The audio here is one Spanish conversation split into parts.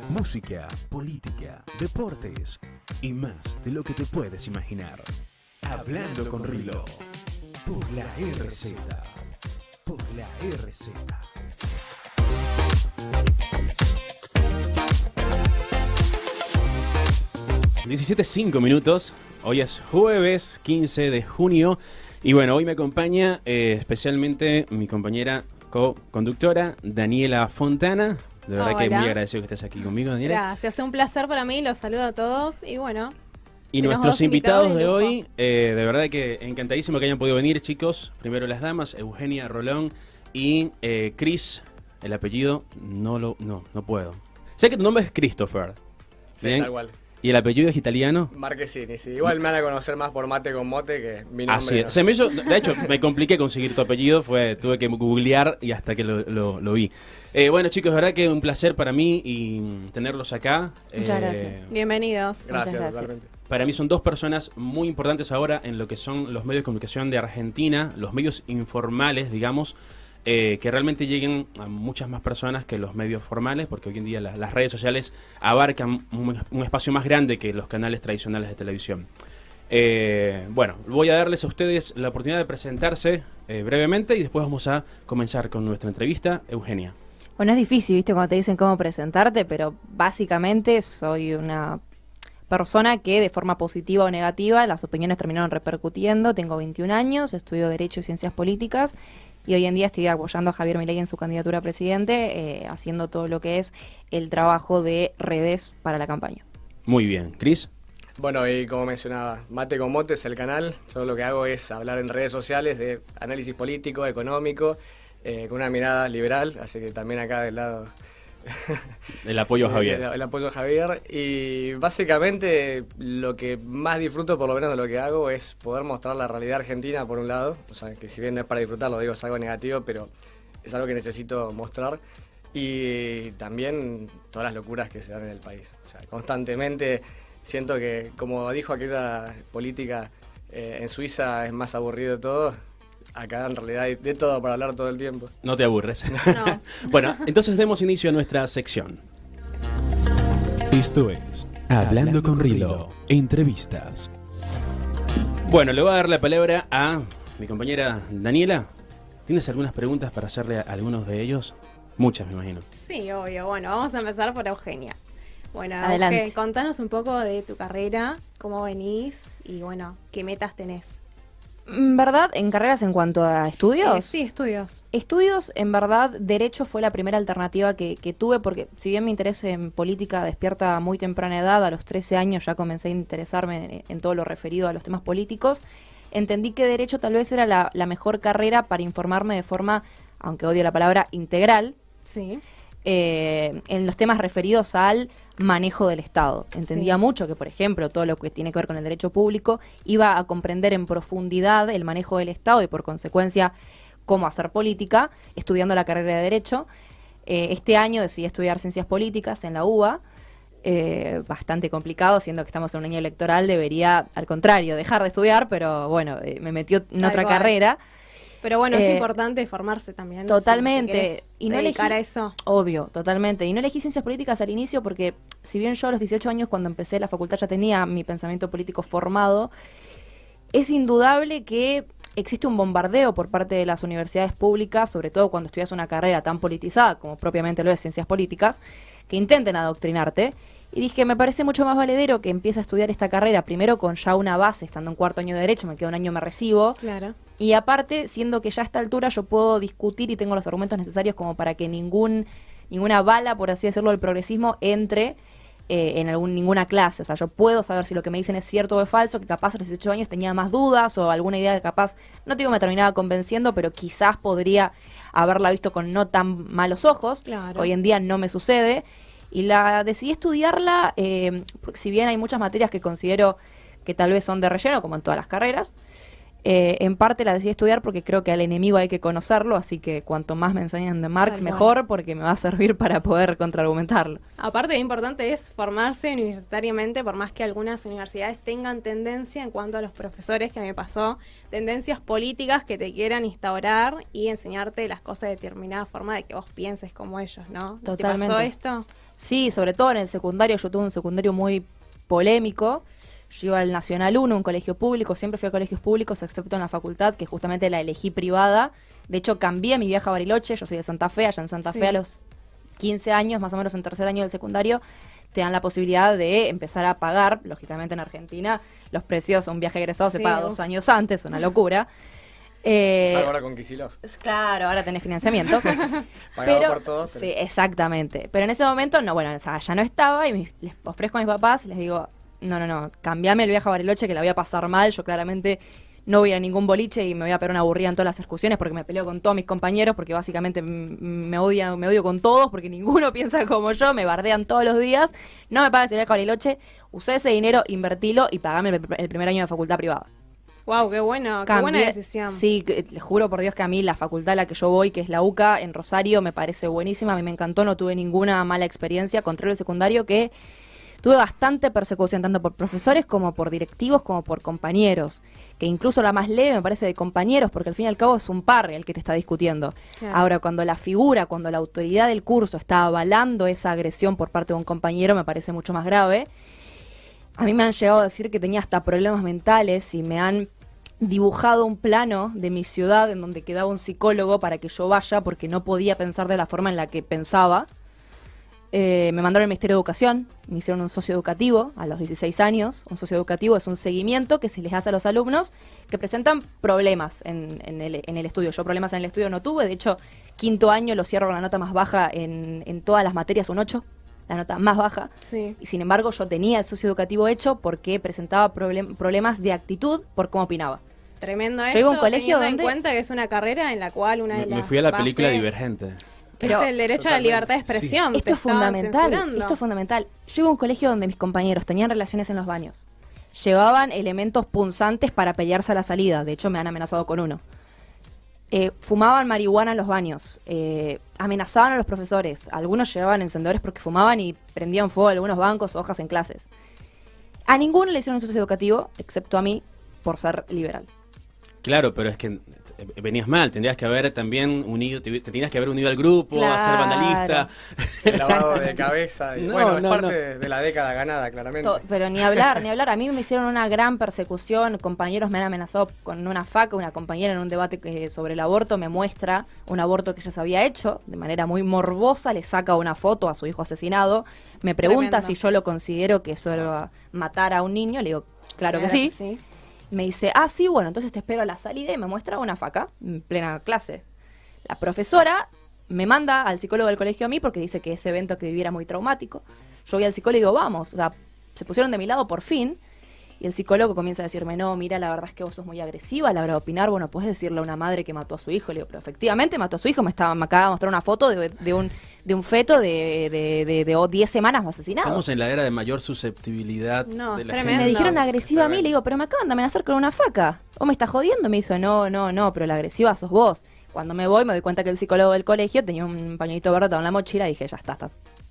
Música, política, deportes y más de lo que te puedes imaginar. Hablando con Rilo. Por la RZ. Por la RZ. 17:05. Hoy es jueves 15 de junio. Y bueno, hoy me acompaña especialmente mi compañera co-conductora Daniela Fontana. De verdad que muy agradecido que estés aquí conmigo, Daniela. Gracias, es un placer para mí, los saludo a todos y bueno. Y nuestros invitados de hoy, de verdad que encantadísimo que hayan podido venir, chicos. Primero las damas, Eugenia Rolón y Cris, el apellido no puedo. Sé que tu nombre es Christopher. Sí, ¿bien? tal cual. ¿Y el apellido es italiano? Marquesini, sí. Igual me van a conocer más por Mate con Mote que mi nombre. Así es. Se me hizo, de hecho, me compliqué conseguir tu apellido, tuve que googlear y hasta que lo vi. Bueno, chicos, verdad que un placer para mí y tenerlos acá. Muchas gracias. Bienvenidos. Gracias, Muchas totalmente. Para mí son dos personas muy importantes ahora en lo que son los medios de comunicación de Argentina, los medios informales, digamos, que realmente lleguen a muchas más personas que los medios formales, porque hoy en día las redes sociales abarcan un espacio más grande que los canales tradicionales de televisión. Bueno, voy a darles a ustedes la oportunidad de presentarse brevemente y después vamos a comenzar con nuestra entrevista. Eugenia. Bueno, es difícil, ¿viste? Cuando te dicen cómo presentarte, pero básicamente soy una persona que de forma positiva o negativa las opiniones terminaron repercutiendo. Tengo 21 años, estudio Derecho y Ciencias Políticas y hoy en día estoy apoyando a Javier Milei en su candidatura a presidente, haciendo todo lo que es el trabajo de redes para la campaña. Muy bien. ¿Cris? Bueno, y como mencionaba, Mate con Mote es el canal. Yo lo que hago es hablar en redes sociales de análisis político, económico, con una mirada liberal, así que también acá del lado... El apoyo a Javier. El apoyo a Javier. Y básicamente lo que más disfruto, por lo menos de lo que hago, es poder mostrar la realidad argentina por un lado. O sea, que si bien no es para disfrutarlo, digo, es algo negativo, pero es algo que necesito mostrar. Y también todas las locuras que se dan en el país. O sea, constantemente siento que, como dijo aquella política, en Suiza es más aburrido todo. Acá en realidad hay de todo para hablar todo el tiempo. No te aburres. No. Bueno, entonces demos inicio a nuestra sección. Esto es Hablando con Rilo, entrevistas. Bueno, le voy a dar la palabra a mi compañera Daniela. ¿Tienes algunas preguntas para hacerle a algunos de ellos? Muchas, me imagino. Sí, obvio. Bueno, vamos a empezar por Eugenia. Bueno, Adelante. Euge, contanos un poco de tu carrera, cómo venís y bueno, qué metas tenés. ¿Verdad? ¿En carreras en cuanto a estudios? Sí, estudios. Estudios, en verdad, Derecho fue la primera alternativa que tuve, porque si bien mi interés en política despierta a muy temprana edad, a los 13 años ya comencé a interesarme en todo lo referido a los temas políticos, entendí que Derecho tal vez era la mejor carrera para informarme de forma, aunque odio la palabra, integral, Sí. en los temas referidos al manejo del Estado. Entendía mucho que, por ejemplo, todo lo que tiene que ver con el derecho público iba a comprender en profundidad el manejo del Estado y, por consecuencia, cómo hacer política, estudiando la carrera de Derecho. Este año decidí estudiar Ciencias Políticas en la UBA, bastante complicado, siendo que estamos en un año electoral, debería, al contrario, dejar de estudiar, pero bueno, me metió en otra carrera. Pero bueno, es importante formarse también. Totalmente. Si y no dedicar a eso. Obvio, totalmente. Y no elegí ciencias políticas al inicio porque, si bien yo a los 18 años, cuando empecé la facultad, ya tenía mi pensamiento político formado, es indudable que existe un bombardeo por parte de las universidades públicas, sobre todo cuando estudias una carrera tan politizada como propiamente lo es ciencias políticas, que intenten adoctrinarte. Y dije, me parece mucho más valedero que empiece a estudiar esta carrera, primero con ya una base, estando en cuarto año de Derecho, me queda un año, me recibo. Claro. Y aparte, siendo que ya a esta altura yo puedo discutir y tengo los argumentos necesarios como para que ninguna bala, por así decirlo, del progresismo entre en ninguna clase. O sea, yo puedo saber si lo que me dicen es cierto o es falso, que capaz a los 18 años tenía más dudas o alguna idea que capaz, no digo me terminaba convenciendo, pero quizás podría haberla visto con no tan malos ojos. Claro. Hoy en día no me sucede. Y decidí estudiarla, porque si bien hay muchas materias que considero que tal vez son de relleno, como en todas las carreras, En parte la decidí estudiar porque creo que al enemigo hay que conocerlo, así que cuanto más me enseñan de Marx, Tal cual. mejor, porque me va a servir para poder contraargumentarlo. Aparte, lo importante es formarse universitariamente, por más que algunas universidades tengan tendencia en cuanto a los profesores, que a mí me pasó, tendencias políticas que te quieran instaurar y enseñarte las cosas de determinada forma de que vos pienses como ellos, ¿no? Totalmente. ¿Te pasó esto? Sí, sobre todo en el secundario, yo tuve un secundario muy polémico. Yo iba al Nacional 1, un colegio público, siempre fui a colegios públicos, excepto en la facultad, que justamente la elegí privada. De hecho, cambié mi viaje a Bariloche, yo soy de Santa Fe, allá en Santa Sí. Fe a los 15 años, más o menos en tercer año del secundario, te dan la posibilidad de empezar a pagar, lógicamente en Argentina, los precios, un viaje egresado se Sí, paga uf. 2 años antes, una locura. Salvo ahora con Kicillof. Claro, ahora tenés financiamiento. Pagado por todos. Sí, exactamente. Pero en ese momento, no, bueno, o sea, ya no estaba y les ofrezco a mis papás y les digo, no, cambiame el viaje a Bariloche que la voy a pasar mal. Yo claramente no voy a ningún boliche y me voy a pegar una aburrida en todas las excursiones porque me peleo con todos mis compañeros, porque básicamente me odio con todos, porque ninguno piensa como yo, me bardean todos los días. No me pagues el viaje a Bariloche, usé ese dinero, invertilo y pagame el primer año de facultad privada. Wow, qué bueno, qué buena Cambié- decisión. Sí, les juro por Dios que a mí la facultad a la que yo voy, que es la UCA en Rosario, me parece buenísima, a mí me encantó, no tuve ninguna mala experiencia, contrario al secundario que tuve bastante persecución, tanto por profesores como por directivos, como por compañeros, que incluso la más leve me parece de compañeros, porque al fin y al cabo es un par el que te está discutiendo. Claro. Ahora, cuando la figura, cuando la autoridad del curso está avalando esa agresión por parte de un compañero, me parece mucho más grave. A mí me han llegado a decir que tenía hasta problemas mentales y me han dibujado un plano de mi ciudad en donde quedaba un psicólogo para que yo vaya porque no podía pensar de la forma en la que pensaba. Me mandaron al Ministerio de Educación, me hicieron un socio educativo a los 16 años. Un socio educativo es un seguimiento que se les hace a los alumnos que presentan problemas en el estudio. Yo problemas en el estudio no tuve, de hecho, quinto año lo cierro con la nota más baja en todas las materias, un 8, la nota más baja. Sí. Y sin embargo yo tenía el socio educativo hecho porque presentaba problemas de actitud por cómo opinaba. Tremendo Yo esto, iba a un colegio teniendo donde- en cuenta que es una carrera en la cual una de Me las fui a la película bases Divergente. Pero- es el derecho a la Totalmente. libertad de expresión. Esto te es estaban fundamental, censurando. esto es fundamental. Yo iba a un colegio donde mis compañeros tenían relaciones en los baños. Llevaban elementos punzantes para pelearse a la salida. De hecho, me han amenazado con uno. Fumaban marihuana en los baños. Amenazaban a los profesores. Algunos llevaban encendedores porque fumaban y prendían fuego a algunos bancos o hojas en clases. A ninguno le hicieron un socio educativo, excepto a mí, por ser liberal. Claro, pero es que venías mal, tendrías que haber también unido, te tenías que haber unido al grupo, a ser Claro. vandalista. El lavado de cabeza. Y, No, bueno, es no, parte de la década ganada, claramente. Pero ni hablar, ni hablar. A mí me hicieron una gran persecución. Compañeros me han amenazado con una faca. Una compañera en un debate sobre el aborto me muestra un aborto que ella se había hecho de manera muy morbosa. Le saca una foto a su hijo asesinado. Me pregunta Tremendo. si yo lo considero que eso era matar a un niño. Le digo, claro que sí. Me dice, sí, bueno, entonces te espero a la salida y me muestra una faca en plena clase. La profesora me manda al psicólogo del colegio a mí porque dice que ese evento que viví era muy traumático. Yo voy al psicólogo y digo, vamos, o sea, se pusieron de mi lado por fin. Y el psicólogo comienza a decirme, no, mira, la verdad es que vos sos muy agresiva a la hora de opinar. Bueno, puedes decirle a una madre que mató a su hijo. Le digo, pero efectivamente mató a su hijo. Me acaba de mostrar una foto de un feto de 10 semanas asesinado. Estamos en la era de mayor susceptibilidad No, de es la tremendo. gente. Me dijeron agresiva a mí, Tremendo. le digo, pero me acaban de amenazar con una faca. ¿O me estás jodiendo? Me dice, no, pero la agresiva sos vos. Cuando me voy, me doy cuenta que el psicólogo del colegio tenía un pañuelito verde atado en la mochila y dije, ya está.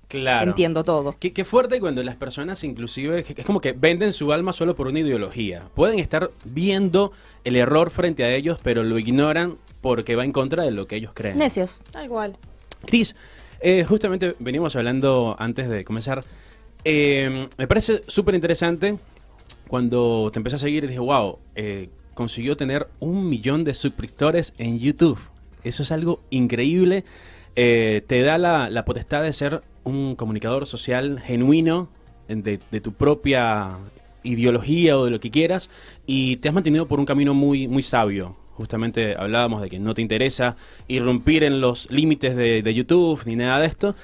Claro. Entiendo todo. Qué fuerte cuando las personas inclusive, es como que venden su alma solo por una ideología. Pueden estar viendo el error frente a ellos, pero lo ignoran porque va en contra de lo que ellos creen. Necios. Tal cual. Cris, justamente venimos hablando antes de comenzar. Me parece súper interesante cuando te empecé a seguir y dije, wow, consiguió tener 1 millón de suscriptores en YouTube. Eso es algo increíble. Te da la potestad de ser un comunicador social genuino de tu propia ideología o de lo que quieras, y te has mantenido por un camino muy, muy sabio. Justamente hablábamos de que no te interesa irrumpir en los límites de YouTube ni nada de esto.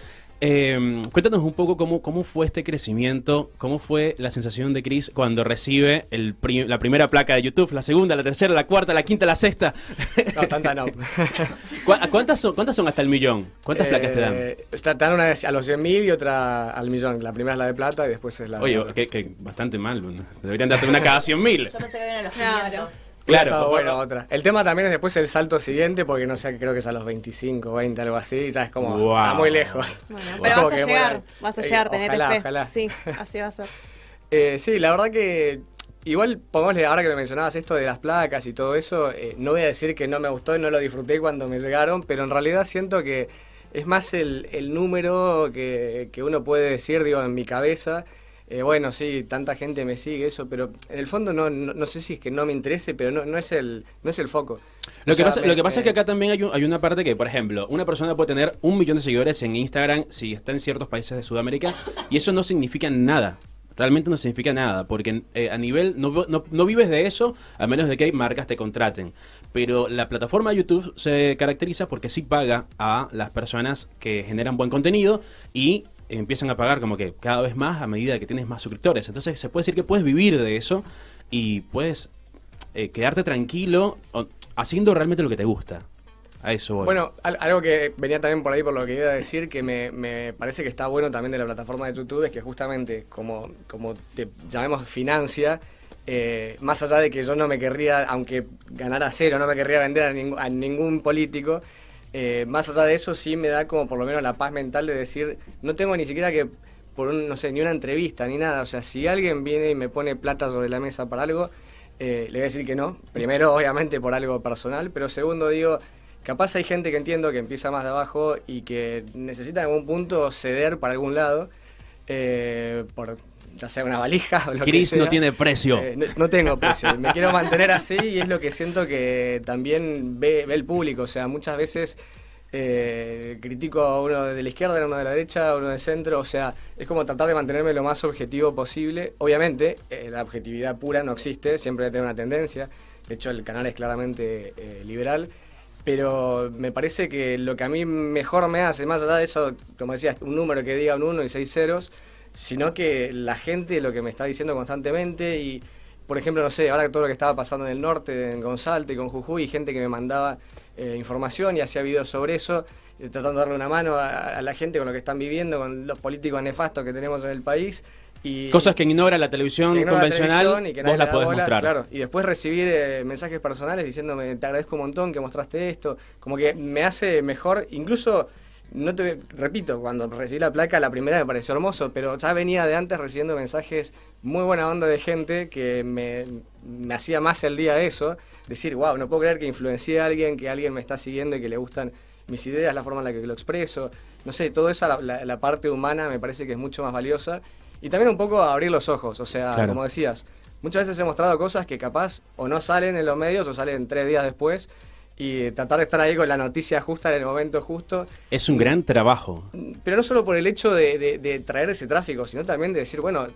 Cuéntanos un poco cómo fue este crecimiento, cómo fue la sensación de Cris cuando recibe la primera placa de YouTube, la segunda, la tercera, la cuarta, la quinta, la sexta. No, tanta no. ¿Cuántas son hasta el millón? ¿Cuántas placas te dan? Te dan una a los 100.000 y otra al millón. La primera es la de plata y después es la de Oye, oro. que bastante mal. Deberían darte una cada 100.000. Yo pensé que habían los Claro. Claro, bueno, otra. El tema también es después el salto siguiente, porque no sé, creo que es a los 25, 20, algo así, ya es como, Wow. está muy lejos. Bueno, Es pero como vas que a llegar, bueno, vas a llegar, tenete ojalá, fe. ojalá. Sí, así va a ser. Sí, la verdad que igual, pongámosle, ahora que me mencionabas esto de las placas y todo eso, no voy a decir que no me gustó y no lo disfruté cuando me llegaron, pero en realidad siento que es más el número que uno puede decir, digo, en mi cabeza. Bueno, sí, tanta gente me sigue, eso, pero en el fondo no sé si es que no me interese, pero no es el foco. Lo que pasa es que acá también hay una parte que, por ejemplo, una persona puede tener 1 millón de seguidores en Instagram si está en ciertos países de Sudamérica, y eso no significa nada. Realmente no significa nada, porque a nivel no vives de eso, a menos de que marcas te contraten. Pero la plataforma de YouTube se caracteriza porque sí paga a las personas que generan buen contenido y empiezan a pagar como que cada vez más a medida que tienes más suscriptores. Entonces se puede decir que puedes vivir de eso y puedes quedarte tranquilo haciendo realmente lo que te gusta. A eso voy. Bueno, algo que venía también por ahí por lo que iba a decir, que me parece que está bueno también de la plataforma de YouTube, es que justamente como te llamemos financia, más allá de que yo no me querría, aunque ganara cero, no me querría vender a ningún político, más allá de eso sí me da como por lo menos la paz mental de decir, no tengo ni siquiera que, no sé, ni una entrevista ni nada. O sea, si alguien viene y me pone plata sobre la mesa para algo, le voy a decir que no. Primero, obviamente, por algo personal, pero segundo, digo, capaz hay gente que entiendo que empieza más de abajo y que necesita en algún punto ceder para algún lado, por ya sea una valija o lo que Chris sea. no tiene precio. No tengo precio, me quiero mantener así y es lo que siento que también ve el público. O sea, muchas veces critico a uno de la izquierda, a uno de la derecha, a uno del centro. O sea, es como tratar de mantenerme lo más objetivo posible. Obviamente, la objetividad pura no existe, siempre debe tener una tendencia. De hecho, el canal es claramente liberal. Pero me parece que lo que a mí mejor me hace, más allá de eso, como decías, un número que diga un 1 y 6 ceros, sino que la gente lo que me está diciendo constantemente y, por ejemplo, no sé, ahora todo lo que estaba pasando en el norte, con Salta y con Jujuy, y gente que me mandaba información y hacía videos sobre eso, tratando de darle una mano a la gente con lo que están viviendo, con los políticos nefastos que tenemos en el país. Y cosas que ignora la televisión convencional, y que vos las podés bola, mostrar. Claro, y después recibir mensajes personales diciéndome, te agradezco un montón que mostraste esto, como que me hace mejor, incluso, repito, cuando recibí la placa, la primera me pareció hermoso, pero ya venía de antes recibiendo mensajes muy buena onda de gente que me hacía más el día eso, decir, wow, no puedo creer que influencié a alguien, que alguien me está siguiendo y que le gustan mis ideas, la forma en la que lo expreso, no sé, todo eso, la parte humana me parece que es mucho más valiosa. Y también un poco abrir los ojos, o sea, claro, como decías, muchas veces he mostrado cosas que capaz o no salen en los medios o salen 3 días después y tratar de estar ahí con la noticia justa en el momento justo. Es un gran trabajo. Pero no solo por el hecho de traer ese tráfico, sino también de decir, bueno,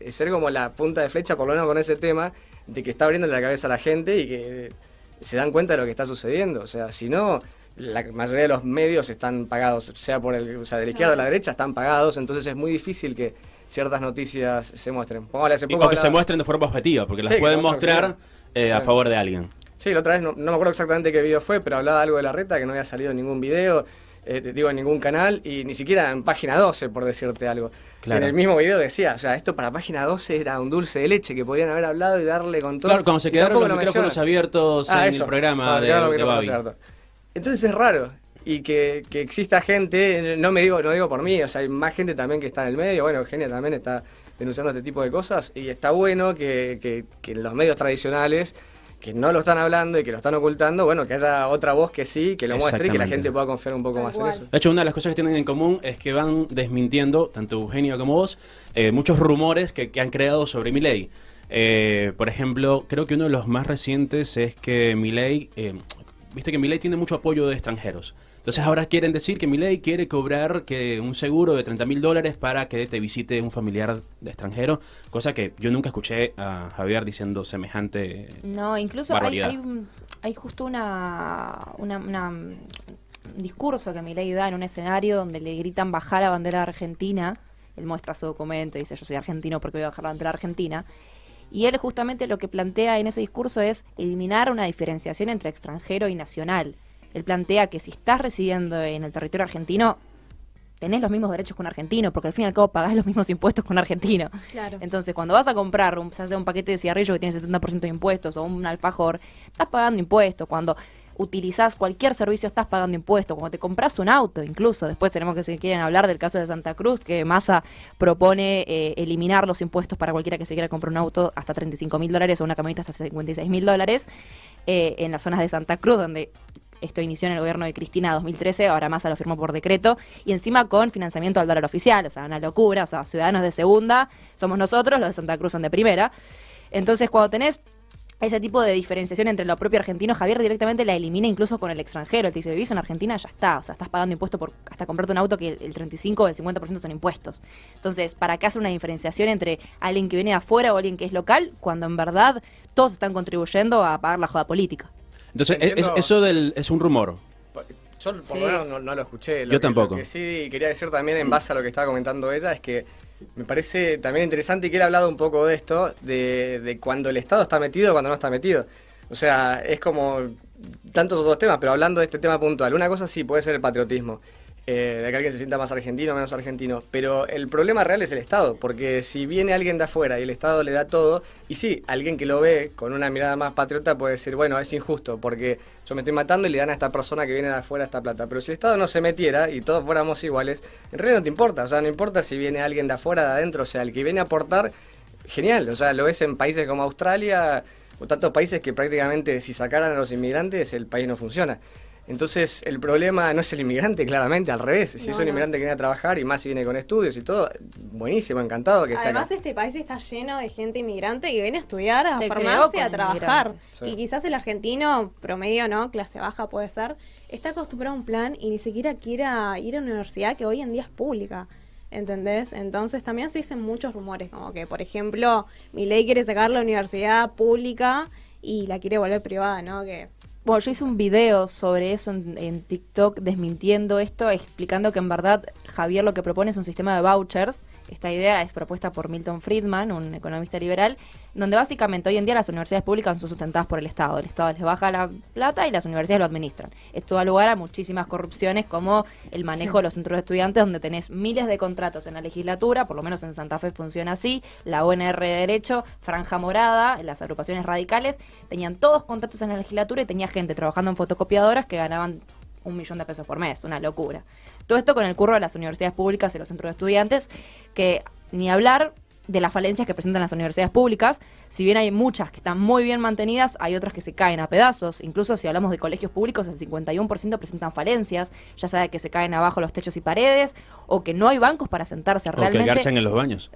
ser como la punta de flecha, por lo menos con ese tema, de que está abriendo la cabeza a la gente y que se dan cuenta de lo que está sucediendo. O sea, si no, la mayoría de los medios están pagados, sea de la izquierda o de la derecha, están pagados, entonces es muy difícil que ciertas noticias se muestren. Hace poco o que se muestren de forma objetiva, porque las pueden mostrar a favor de alguien. Sí, la otra vez no me acuerdo exactamente qué video fue, pero hablaba algo de Larreta, que no había salido en ningún video, en ningún canal, y ni siquiera en página 12, por decirte algo. Claro. En el mismo video decía, o sea, esto para página 12 era un dulce de leche que podían haber hablado y darle con todo. Claro, cuando se quedaron los micrófonos abiertos en el programa de Babi. Entonces es raro. Y que exista gente, no digo por mí, o sea, hay más gente también que está en el medio, bueno, Eugenia también está denunciando este tipo de cosas, y está bueno que en los medios tradicionales, que no lo están hablando y que lo están ocultando, bueno, que haya otra voz que sí, que lo muestre y que la gente pueda confiar un poco más en eso. De hecho, una de las cosas que tienen en común es que van desmintiendo, tanto Eugenio como vos, muchos rumores que han creado sobre Milei. Por ejemplo, creo que uno de los más recientes es que Milei, viste que Milei tiene mucho apoyo de extranjeros. Entonces ahora quieren decir que Milei quiere cobrar un seguro de $30.000 para que te visite un familiar de extranjero, cosa que yo nunca escuché a Javier diciendo semejante No, incluso hay justo un discurso que Milei da en un escenario donde le gritan bajar la bandera argentina. Él muestra su documento y dice, yo soy argentino porque voy a bajar la bandera argentina. Y él justamente lo que plantea en ese discurso es eliminar una diferenciación entre extranjero y nacional. Él plantea que si estás residiendo en el territorio argentino, tenés los mismos derechos que un argentino, porque al fin y al cabo pagás los mismos impuestos que un argentino. Claro. Entonces, cuando vas a comprar ya sea un paquete de cigarrillo que tiene 70% de impuestos o un alfajor, estás pagando impuestos. Cuando utilizás cualquier servicio estás pagando impuestos. Cuando te compras un auto, incluso, después tenemos que, si quieren hablar del caso de Santa Cruz, que Massa propone eliminar los impuestos para cualquiera que se quiera comprar un auto hasta $35.000 o una camioneta hasta $56.000 en las zonas de Santa Cruz, donde esto inició en el gobierno de Cristina 2013, ahora Massa lo firmó por decreto, y encima con financiamiento al dólar oficial, o sea, una locura, o sea, ciudadanos de segunda somos nosotros, los de Santa Cruz son de primera. Entonces, cuando tenés ese tipo de diferenciación entre lo propio argentino, Javier directamente la elimina incluso con el extranjero. Él te dice, vivís en Argentina, ya está, o sea, estás pagando impuestos por hasta comprarte un auto que el 35 o el 50% son impuestos. Entonces, ¿para qué hacer una diferenciación entre alguien que viene de afuera o alguien que es local, cuando en verdad todos están contribuyendo a pagar la joda política? Entonces, Entiendo. eso es un rumor. Yo por Sí. lo menos no lo escuché. Yo tampoco. Lo que sí quería decir también en base a lo que estaba comentando ella es que me parece también interesante y que él ha hablado un poco de esto, de cuando el Estado está metido o cuando no está metido. O sea, es como tantos otros temas, pero hablando de este tema puntual, una cosa sí puede ser el patriotismo, de que alguien se sienta más argentino o menos argentino, pero el problema real es el Estado, porque si viene alguien de afuera y el Estado le da todo, y sí, alguien que lo ve con una mirada más patriota puede decir, bueno, es injusto, porque yo me estoy matando y le dan a esta persona que viene de afuera esta plata, pero si el Estado no se metiera y todos fuéramos iguales, en realidad no te importa, o sea, no importa si viene alguien de afuera, de adentro, o sea, el que viene a aportar, genial, o sea, lo ves en países como Australia o tantos países que prácticamente si sacaran a los inmigrantes el país no funciona. Entonces, el problema no es el inmigrante, claramente, al revés. Si es un inmigrante que viene a trabajar y más si viene con estudios y todo, buenísimo, encantado que Además, esté acá. este país está lleno de gente inmigrante que viene a estudiar, a Se creó formarse, con a trabajar. inmigrantes. Sí. Y quizás el argentino promedio, ¿no? Clase baja puede ser, está acostumbrado a un plan y ni siquiera quiere ir a una universidad que hoy en día es pública. ¿Entendés? Entonces también se dicen muchos rumores, como que, por ejemplo, Milei quiere sacar la universidad pública y la quiere volver privada, ¿no? Que Bueno, yo hice un video sobre eso en TikTok desmintiendo esto, explicando que en verdad Javier lo que propone es un sistema de vouchers. Esta idea es propuesta por Milton Friedman, un economista liberal, donde básicamente hoy en día las universidades públicas son sustentadas por el Estado. El Estado les baja la plata y las universidades lo administran. Esto da lugar a muchísimas corrupciones como el manejo de los centros de estudiantes, donde tenés miles de contratos en la legislatura, por lo menos en Santa Fe funciona así, la UNR de Derecho, Franja Morada, las agrupaciones radicales, tenían todos contratos en la legislatura y tenía gente trabajando en fotocopiadoras que ganaban $1.000.000 por mes, una locura. Todo esto con el curro de las universidades públicas y los centros de estudiantes, que ni hablar de las falencias que presentan las universidades públicas. Si bien hay muchas que están muy bien mantenidas, hay otras que se caen a pedazos. Incluso si hablamos de colegios públicos, el 51% presentan falencias, ya sea que se caen abajo los techos y paredes, o que no hay bancos para sentarse O que realmente. garchan en los baños.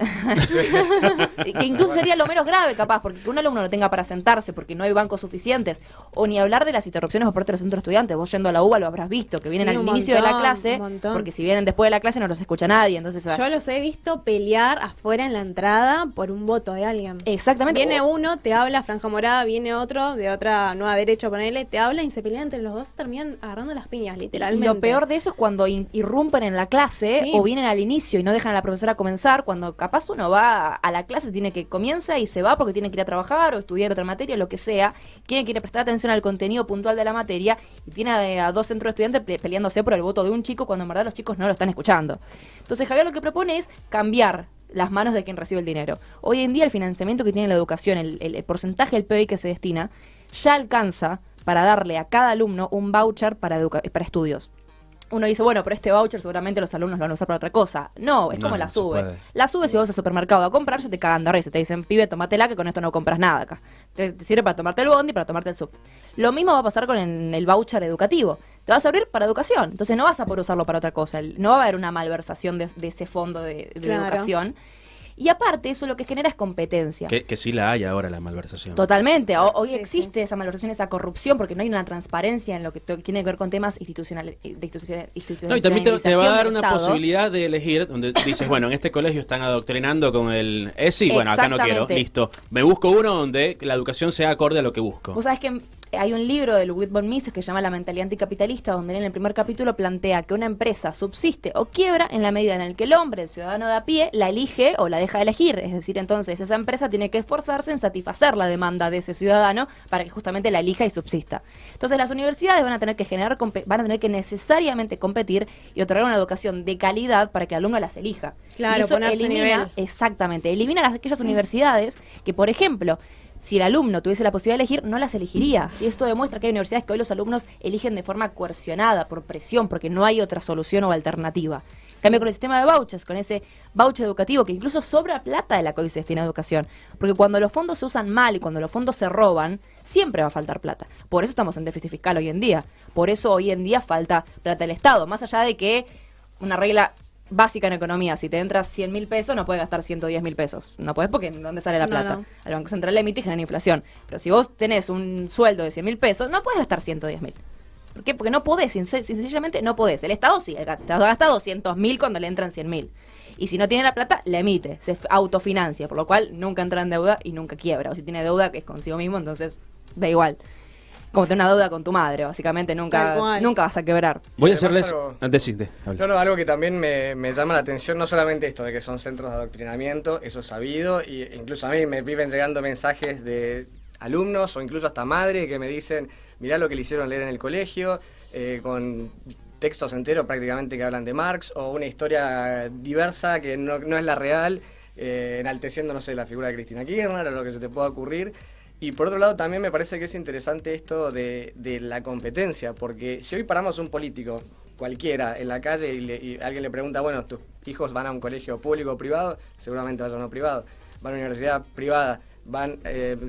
Que incluso sería lo menos grave, capaz, porque que un alumno no tenga para sentarse porque no hay bancos suficientes, o ni hablar de las interrupciones por parte de los centros de estudiantes. Vos yendo a la UBA lo habrás visto, que vienen Sí, al un inicio de la montón, clase, un montón. porque si vienen después de la clase no los escucha nadie, entonces yo los he visto pelear afuera en la entrada por un voto de alguien. exactamente. Viene uno, te habla Franja Morada, viene otro de otra nueva derecha, ponele, te habla y se pelean entre los dos, terminan agarrando las piñas, Y literalmente. lo peor de eso es cuando irrumpen en la clase Sí. o vienen al inicio y no dejan a la profesora comenzar, cuando capaz uno va a la clase, tiene que comienza y se va porque tiene que ir a trabajar o estudiar otra materia, lo que sea, quiere prestar atención al contenido puntual de la materia y tiene a dos centros de estudiantes peleándose por el voto de un chico cuando en verdad los chicos no lo están escuchando. Entonces Javier lo que propone es cambiar las manos de quien recibe el dinero. Hoy en día el financiamiento que tiene la educación, el porcentaje del PBI que se destina, ya alcanza para darle a cada alumno un voucher para estudios. Uno dice, bueno, pero este voucher seguramente los alumnos lo van a usar para otra cosa. No, es No, como la no se sube. puede. La sube si vas al supermercado a comprar, se te cagan de risa. Te dicen, pibe, tómatela que con esto no compras nada acá. Te sirve para tomarte el bondi y para tomarte el sub. Lo mismo va a pasar con el voucher educativo. Te vas a abrir para educación. Entonces no vas a poder usarlo para otra cosa. No va a haber una malversación de ese fondo de Claro. educación. Y aparte, eso lo que genera es competencia. Que sí la hay ahora la malversación. Totalmente. Hoy Sí, existe esa malversación, esa corrupción, porque no hay una transparencia en lo que tiene que ver con temas institucionales. No, y también te va a dar una posibilidad de elegir, donde dices, bueno, en este colegio están adoctrinando con el ESI, bueno, acá no quiero, Exactamente. listo. Me busco uno donde la educación sea acorde a lo que busco. Vos sabés que Hay un libro de Ludwig von Mises que se llama La mentalidad anticapitalista, donde en el primer capítulo plantea que una empresa subsiste o quiebra en la medida en la que el hombre, el ciudadano de a pie, la elige o la deja de elegir. Es decir, entonces esa empresa tiene que esforzarse en satisfacer la demanda de ese ciudadano para que justamente la elija y subsista. Entonces las universidades van a tener que van a tener que necesariamente competir y otorgar una educación de calidad para que el alumno las elija. Claro, y eso ponerse elimina, nivel. exactamente, elimina aquellas universidades que, por ejemplo, si el alumno tuviese la posibilidad de elegir, no las elegiría. Y esto demuestra que hay universidades que hoy los alumnos eligen de forma coercionada, por presión, porque no hay otra solución o alternativa. En cambio, con el sistema de vouchers, con ese voucher educativo, que incluso sobra plata de la que se destina a educación. Porque cuando los fondos se usan mal y cuando los fondos se roban, siempre va a faltar plata. Por eso estamos en déficit fiscal hoy en día. Por eso hoy en día falta plata del Estado. Más allá de que una regla básica en economía, si te entras 100.000 pesos, no puedes gastar 110.000 pesos. No pudes porque ¿dónde sale la plata? No. El Banco Central le emite y genera inflación. Pero si vos tenés un sueldo de 100.000 pesos, no puedes gastar 110.000. ¿Por qué? Porque no podés, sencillamente no podés. El Estado sí, te gasta 200.000 cuando le entran 100.000. Y si no tiene la plata, la emite, se autofinancia, por lo cual nunca entra en deuda y nunca quiebra. O si tiene deuda, que es consigo mismo, entonces da igual. Como tener una deuda con tu madre, básicamente nunca vas a quebrar. Voy a Además, hacerles... algo- Decide, habla. No, algo que también me llama la atención, no solamente esto de que son centros de adoctrinamiento, eso es sabido, y incluso a mí me viven llegando mensajes de alumnos o incluso hasta madres que me dicen, mirá lo que le hicieron leer en el colegio, con textos enteros prácticamente que hablan de Marx, o una historia diversa que no es la real, enalteciendo, no sé, la figura de Cristina Kirchner o lo que se te pueda ocurrir. Y por otro lado también me parece que es interesante esto de la competencia, porque si hoy paramos un político cualquiera en la calle y alguien le pregunta, bueno, ¿tus hijos van a un colegio público o privado? Seguramente vayan a uno privado. Van a una universidad privada, van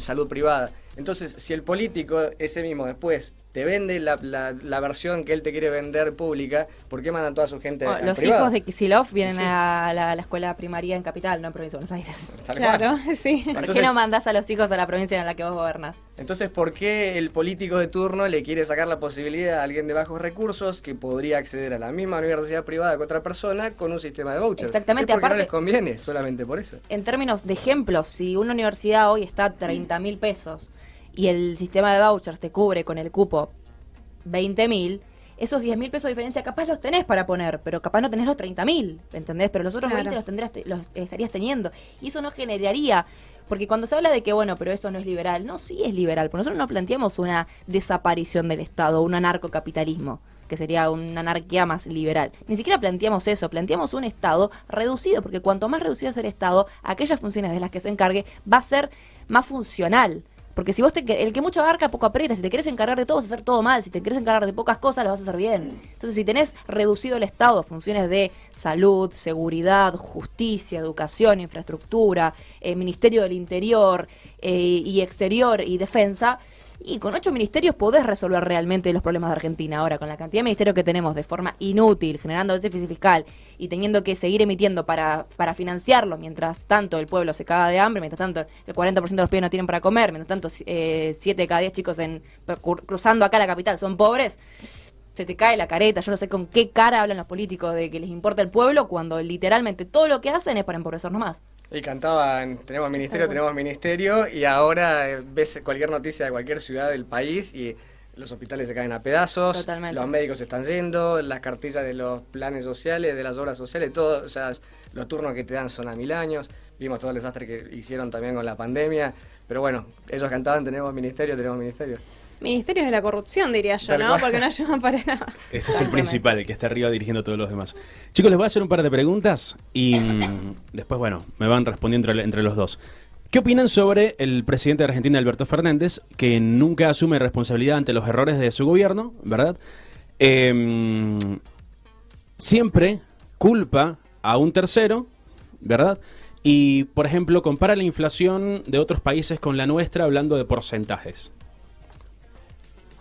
salud privada. Entonces, si el político ese mismo después te vende la versión que él te quiere vender pública, ¿por qué mandan toda su gente al Los privado? hijos de Kicillof vienen Sí. a la escuela primaria en Capital, no en Provincia de Buenos Aires. Tal cual. Claro, sí. ¿Por Entonces- qué no mandás a los hijos a la provincia en la que vos gobernás? Entonces, ¿por qué el político de turno le quiere sacar la posibilidad a alguien de bajos recursos que podría acceder a la misma universidad privada que otra persona con un sistema de voucher? Exactamente, Es porque aparte- no les conviene, solamente por eso. En términos de ejemplos, si una universidad hoy está a 30.000 pesos y el sistema de vouchers te cubre con el cupo 20.000, esos 10.000 pesos de diferencia capaz los tenés para poner, pero capaz no tenés los 30.000, ¿entendés? Pero los otros Claro. 20 los estarías teniendo. Y eso no generaría... Porque cuando se habla de que, bueno, pero eso no es liberal, no, sí es liberal, porque nosotros no planteamos una desaparición del Estado, un anarcocapitalismo, que sería una anarquía más liberal. Ni siquiera planteamos eso, planteamos un Estado reducido, porque cuanto más reducido es el Estado, aquellas funciones de las que se encargue va a ser más funcional. Porque si vos el que mucho abarca, poco aprieta. Si te querés encargar de todo, vas a hacer todo mal. Si te querés encargar de pocas cosas, lo vas a hacer bien. Entonces, si tenés reducido el Estado a funciones de salud, seguridad, justicia, educación, infraestructura, Ministerio del Interior y Exterior y Defensa, y con 8 ministerios podés resolver realmente los problemas de Argentina. Ahora, con la cantidad de ministerios que tenemos de forma inútil, generando déficit fiscal y teniendo que seguir emitiendo para financiarlo, mientras tanto el pueblo se caga de hambre, mientras tanto el 40% de los pibes no tienen para comer, mientras tanto 7 de cada 10 chicos cruzando acá la capital son pobres, se te cae la careta. Yo no sé con qué cara hablan los políticos de que les importa el pueblo cuando literalmente todo lo que hacen es para empobrecernos más. Y cantaban, tenemos ministerio, y ahora ves cualquier noticia de cualquier ciudad del país y los hospitales se caen a pedazos, Totalmente. los médicos se están yendo, las cartillas de los planes sociales, de las obras sociales, todo, o sea, los turnos que te dan son a 1000 años, vimos todo el desastre que hicieron también con la pandemia, pero bueno, ellos cantaban, tenemos ministerio. Ministerios de la corrupción, diría yo, Tal ¿no? cual. Porque no ayudan para nada. Ese es el Exactamente. principal, el que está arriba dirigiendo a todos los demás. Chicos, les voy a hacer un par de preguntas y después, bueno, me van respondiendo entre los dos. ¿Qué opinan sobre el presidente de Argentina, Alberto Fernández, que nunca asume responsabilidad ante los errores de su gobierno, ¿verdad? Siempre culpa a un tercero, ¿verdad? Y, por ejemplo, compara la inflación de otros países con la nuestra hablando de porcentajes.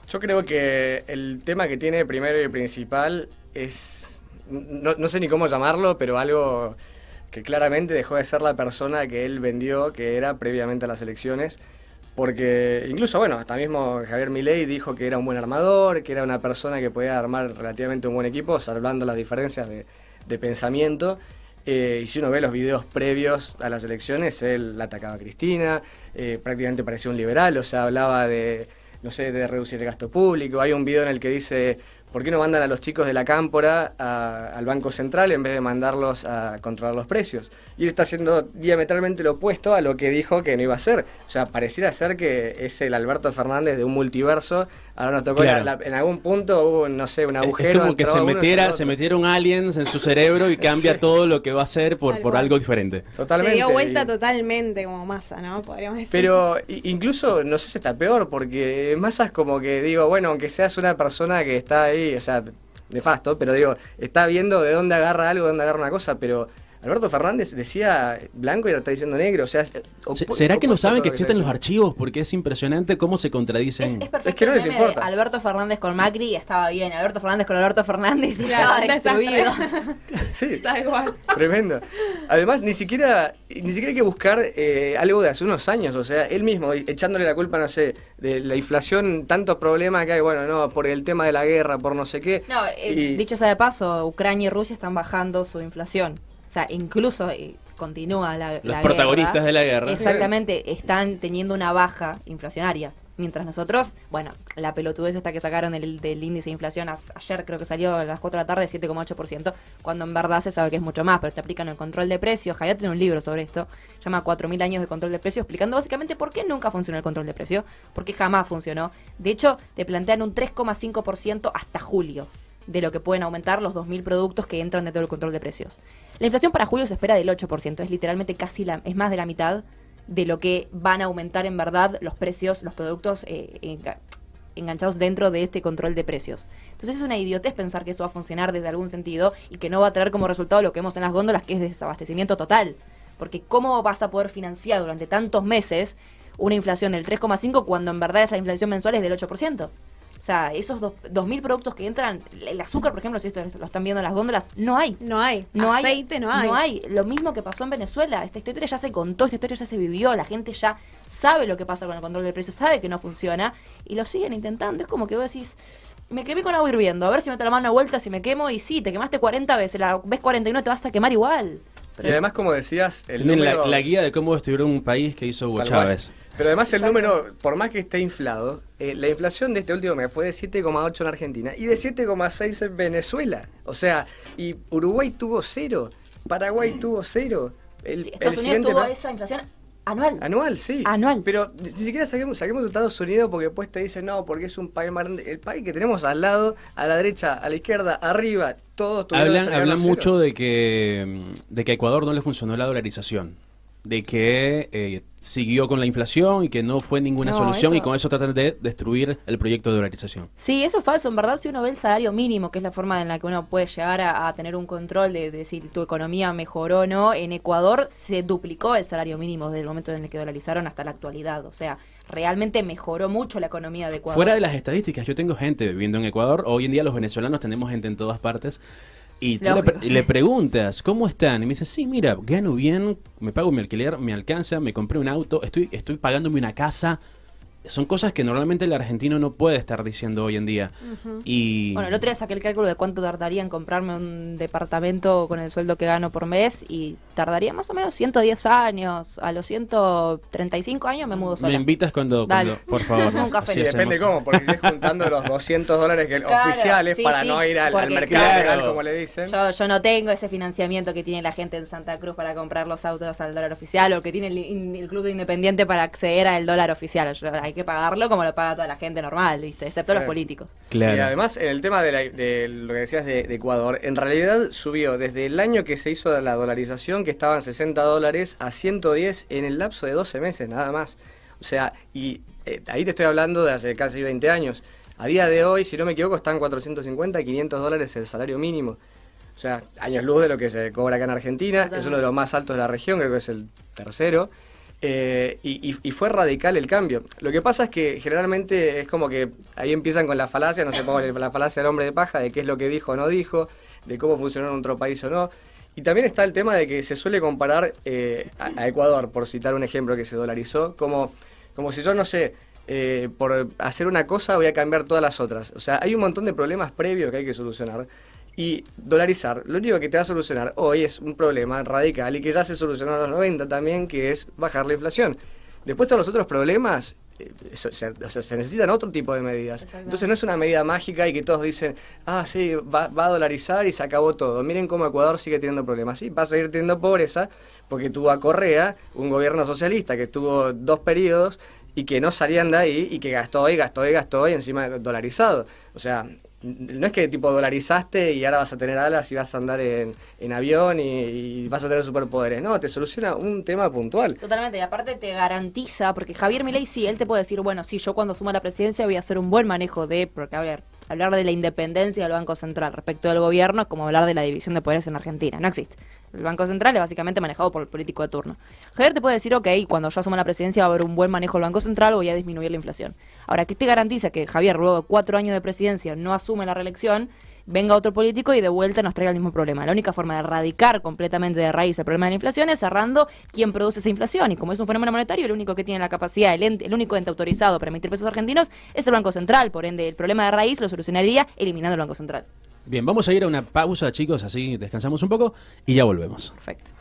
Yo creo que el tema que tiene primero y principal es, no sé ni cómo llamarlo, pero algo que claramente dejó de ser la persona que él vendió, que era previamente a las elecciones, porque incluso, bueno, hasta mismo Javier Milei dijo que era un buen armador, que era una persona que podía armar relativamente un buen equipo, salvando las diferencias de pensamiento. Y si uno ve los videos previos a las elecciones, él atacaba a Cristina, prácticamente parecía un liberal, o sea, hablaba de no sé, de reducir el gasto público. Hay un video en el que dice, ¿por qué no mandan a los chicos de la Cámpora al Banco Central en vez de mandarlos a controlar los precios? Y él está haciendo diametralmente lo opuesto a lo que dijo que no iba a hacer. O sea, pareciera ser que es el Alberto Fernández de un multiverso. Ahora nos tocó, claro, en algún punto hubo, no sé, un agujero. Es como que se metieron aliens en su cerebro y cambia Sí. todo lo que va a hacer por algo diferente. Totalmente. Se dio vuelta Y- totalmente como Massa, ¿no? Podríamos decir. Pero incluso, no sé si está peor, porque Massa es como que, digo, bueno, aunque seas una persona que está ahí, o sea, nefasto, pero digo, está viendo de dónde agarra algo, de dónde agarra una cosa, pero Alberto Fernández decía blanco y ahora está diciendo negro, o sea... ¿Será que no saben que existen los archivos? archivos? Porque es impresionante cómo se contradicen. Es perfecto. Es que no el les meme importa. de Alberto Fernández con Macri estaba bien, Alberto Fernández con Alberto Fernández y Claro, estaba un destruido. Sí, Tal cual. tremendo. Además, ni siquiera hay que buscar algo de hace unos años, o sea, él mismo echándole la culpa, no sé, de la inflación, tantos problemas que hay, bueno, no, por el tema de la guerra, por no sé qué. No, Y- dicho sea de paso, Ucrania y Rusia están bajando su inflación. O sea, incluso continúa la Los guerra. protagonistas de la guerra. Exactamente, están teniendo una baja inflacionaria. Mientras nosotros, bueno, la pelotudez esta que sacaron del índice de inflación ayer creo que salió a las 4 de la tarde, 7,8%, cuando en verdad se sabe que es mucho más, pero te aplican el control de precios. Hayat tiene un libro sobre esto, se llama 4000 años de control de precios, explicando básicamente por qué nunca funcionó el control de precios, porque jamás funcionó. De hecho, te plantean un 3,5% hasta julio de lo que pueden aumentar los 2.000 productos que entran dentro del control de precios. La inflación para julio se espera del 8%, es literalmente es más de la mitad de lo que van a aumentar en verdad los precios, los productos enganchados dentro de este control de precios. Entonces es una idiotez pensar que eso va a funcionar desde algún sentido y que no va a traer como resultado lo que vemos en las góndolas, que es desabastecimiento total. Porque ¿cómo vas a poder financiar durante tantos meses una inflación del 3,5 cuando en verdad esa inflación mensual es del 8%? O sea, esos 2.000 productos que entran, el azúcar, por ejemplo, si esto lo están viendo en las góndolas, no hay. No hay. No Aceite hay, no hay. No hay. Lo mismo que pasó en Venezuela. Esta historia ya se contó, esta historia ya se vivió. La gente ya sabe lo que pasa con el control del precio, sabe que no funciona y lo siguen intentando. Es como que vos decís, me quemé con agua hirviendo, a ver si meto la mano a vuelta, si me quemo. Y sí, te quemaste 40 veces, la vez 41 te vas a quemar igual. Y además, como decías, el Tienen número... la guía de cómo destruir un país que hizo Hugo Tal cual. Chávez. Pero además el Exacto. número, por más que esté inflado, la inflación de este último mes fue de 7,8 en Argentina y de 7,6 en Venezuela. O sea, y Uruguay tuvo 0, Paraguay tuvo 0. Sí, Estados Unidos tuvo esa inflación anual. Anual, sí. Anual. Pero ni siquiera saquemos de Estados Unidos porque después te dicen, no, porque es un país más grande. El país que tenemos al lado, a la derecha, a la izquierda, arriba, todos tuvieron Hablan mucho de que a Ecuador no le funcionó la dolarización, de que siguió con la inflación y que no fue ninguna No, solución eso- y con eso tratan de destruir el proyecto de dolarización. Sí, eso es falso. En verdad, si uno ve el salario mínimo, que es la forma en la que uno puede llegar a tener un control de si tu economía mejoró o no, en Ecuador se duplicó el salario mínimo desde el momento en el que dolarizaron hasta la actualidad. O sea, realmente mejoró mucho la economía de Ecuador. Fuera de las estadísticas, yo tengo gente viviendo en Ecuador. Hoy en día los venezolanos tenemos gente en todas partes. Y tú Lógico, le preguntas, ¿cómo están? Y me dice, sí, mira, gano bien, me pago mi alquiler, me alcanza, me compré un auto, estoy pagándome una casa. Son cosas que normalmente el argentino no puede estar diciendo hoy en día. Y Bueno, el otro día saqué el cálculo de cuánto tardaría en comprarme un departamento con el sueldo que gano por mes y tardaría más o menos 110 años. A los 135 años me mudo sola. me invitas cuando Dale. por favor. Hacemos un café. así Sí, depende hacemos. cómo, porque si es juntando los $200 que Claro, oficiales sí, para sí, no ir al porque mercado claro, real, como le dicen. Yo no tengo ese financiamiento que tiene la gente en Santa Cruz para comprar los autos al dólar oficial o que tiene el Club de Independiente para acceder al dólar oficial. Hay que pagarlo como lo paga toda la gente normal, ¿viste? Excepto Sí. los políticos. Claro. Y además, en el tema de lo que decías de Ecuador, en realidad subió desde el año que se hizo la dolarización, que estaban $60, a 110 en el lapso de 12 meses, nada más. O sea, y ahí te estoy hablando de hace casi 20 años. A día de hoy, si no me equivoco, están $450 y $500 el salario mínimo. O sea, años luz de lo que se cobra acá en Argentina. Totalmente. Es uno de los más altos de la región, creo que es el tercero. Y fue radical el cambio. Lo que pasa es que generalmente es como que ahí empiezan con la falacia, no sé, pongo la falacia del hombre de paja, de qué es lo que dijo o no dijo, de cómo funcionó en otro país o no. Y también está el tema de que se suele comparar a Ecuador, por citar un ejemplo que se dolarizó, como si yo, no sé, por hacer una cosa voy a cambiar todas las otras. O sea, hay un montón de problemas previos que hay que solucionar. Y dolarizar, lo único que te va a solucionar hoy es un problema radical y que ya se solucionó en los 90 también, que es bajar la inflación. Después todos los otros problemas o sea, se necesitan otro tipo de medidas. Entonces no es una medida mágica y que todos dicen, sí, va a dolarizar y se acabó todo. Miren cómo Ecuador sigue teniendo problemas. Sí, va a seguir teniendo pobreza porque tuvo a Correa, un gobierno socialista que tuvo 2 periodos y que no salían de ahí y que gastó y encima dolarizado. O sea, no es que tipo dolarizaste y ahora vas a tener alas y vas a andar en avión y vas a tener superpoderes. No, te soluciona un tema puntual. Totalmente, y aparte te garantiza, porque Javier Milei sí, él te puede decir, bueno, sí, yo cuando suma la presidencia voy a hacer un buen manejo porque a ver, hablar de la independencia del Banco Central respecto del gobierno es como hablar de la división de poderes en Argentina, no existe. El Banco Central es básicamente manejado por el político de turno. Javier te puede decir, ok, cuando yo asuma la presidencia va a haber un buen manejo del Banco Central, voy a disminuir la inflación. Ahora, ¿qué te garantiza que Javier, luego de 4 años de presidencia, no asume la reelección, venga otro político y de vuelta nos traiga el mismo problema? La única forma de erradicar completamente de raíz el problema de la inflación es cerrando quién produce esa inflación. Y como es un fenómeno monetario, el único que tiene la capacidad, el único ente autorizado para emitir pesos argentinos es el Banco Central. Por ende, el problema de raíz lo solucionaría eliminando el Banco Central. Bien, vamos a ir a una pausa, chicos, así descansamos un poco y ya volvemos. Perfecto.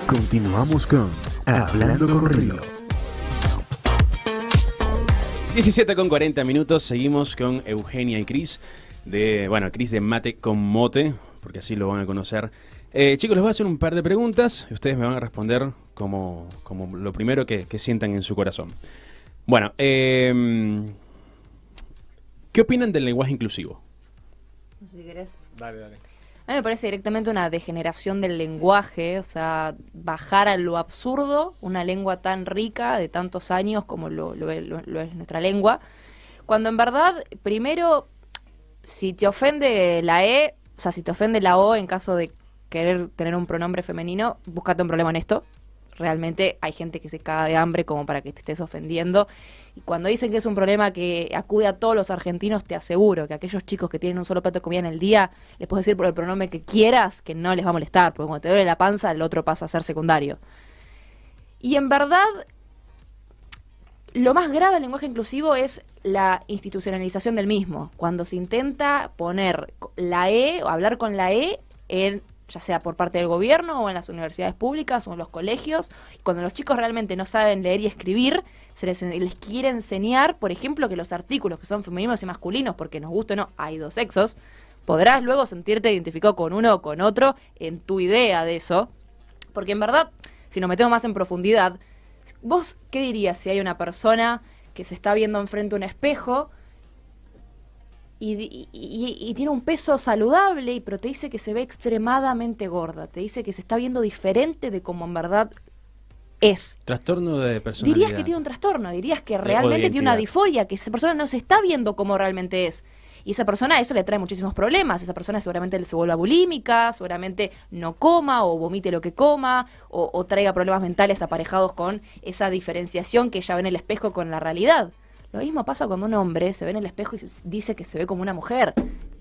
Continuamos con Hablando con Río. 17:40, seguimos con Eugenia y Cris, Cris de Mate con Mote, porque así lo van a conocer. Chicos, les voy a hacer un par de preguntas y ustedes me van a responder como lo primero que sientan en su corazón. Bueno, ¿qué opinan del lenguaje inclusivo? Si querés. Dale. A mí me parece directamente una degeneración del lenguaje, o sea, bajar a lo absurdo una lengua tan rica de tantos años como lo es nuestra lengua, cuando en verdad, primero, si te ofende la E, o sea, si te ofende la O en caso de querer tener un pronombre femenino, búscate un problema en esto. Realmente hay gente que se caga de hambre como para que te estés ofendiendo. Y cuando dicen que es un problema que acude a todos los argentinos, te aseguro que aquellos chicos que tienen un solo plato de comida en el día, les puedes decir por el pronombre que quieras que no les va a molestar, porque cuando te duele la panza, el otro pasa a ser secundario. Y en verdad, lo más grave del lenguaje inclusivo es la institucionalización del mismo. Cuando se intenta poner la E o hablar con la E en, ya sea por parte del gobierno o en las universidades públicas o en los colegios, cuando los chicos realmente no saben leer y escribir, se les quiere enseñar, por ejemplo, que los artículos que son femeninos y masculinos, porque nos gusta o no, hay 2 sexos, podrás luego sentirte identificado con uno o con otro en tu idea de eso, porque en verdad, si nos metemos más en profundidad, ¿vos qué dirías si hay una persona que se está viendo enfrente a un espejo y tiene un peso saludable, pero te dice que se ve extremadamente gorda, te dice que se está viendo diferente de como en verdad es? Trastorno de personalidad. Dirías que tiene un trastorno, dirías que realmente tiene una disforia, que esa persona no se está viendo como realmente es. Y esa persona, eso le trae muchísimos problemas. Esa persona seguramente se vuelva bulímica, seguramente no coma o vomite lo que coma, o traiga problemas mentales aparejados con esa diferenciación que ella ve en el espejo con la realidad. Lo mismo pasa cuando un hombre se ve en el espejo y dice que se ve como una mujer.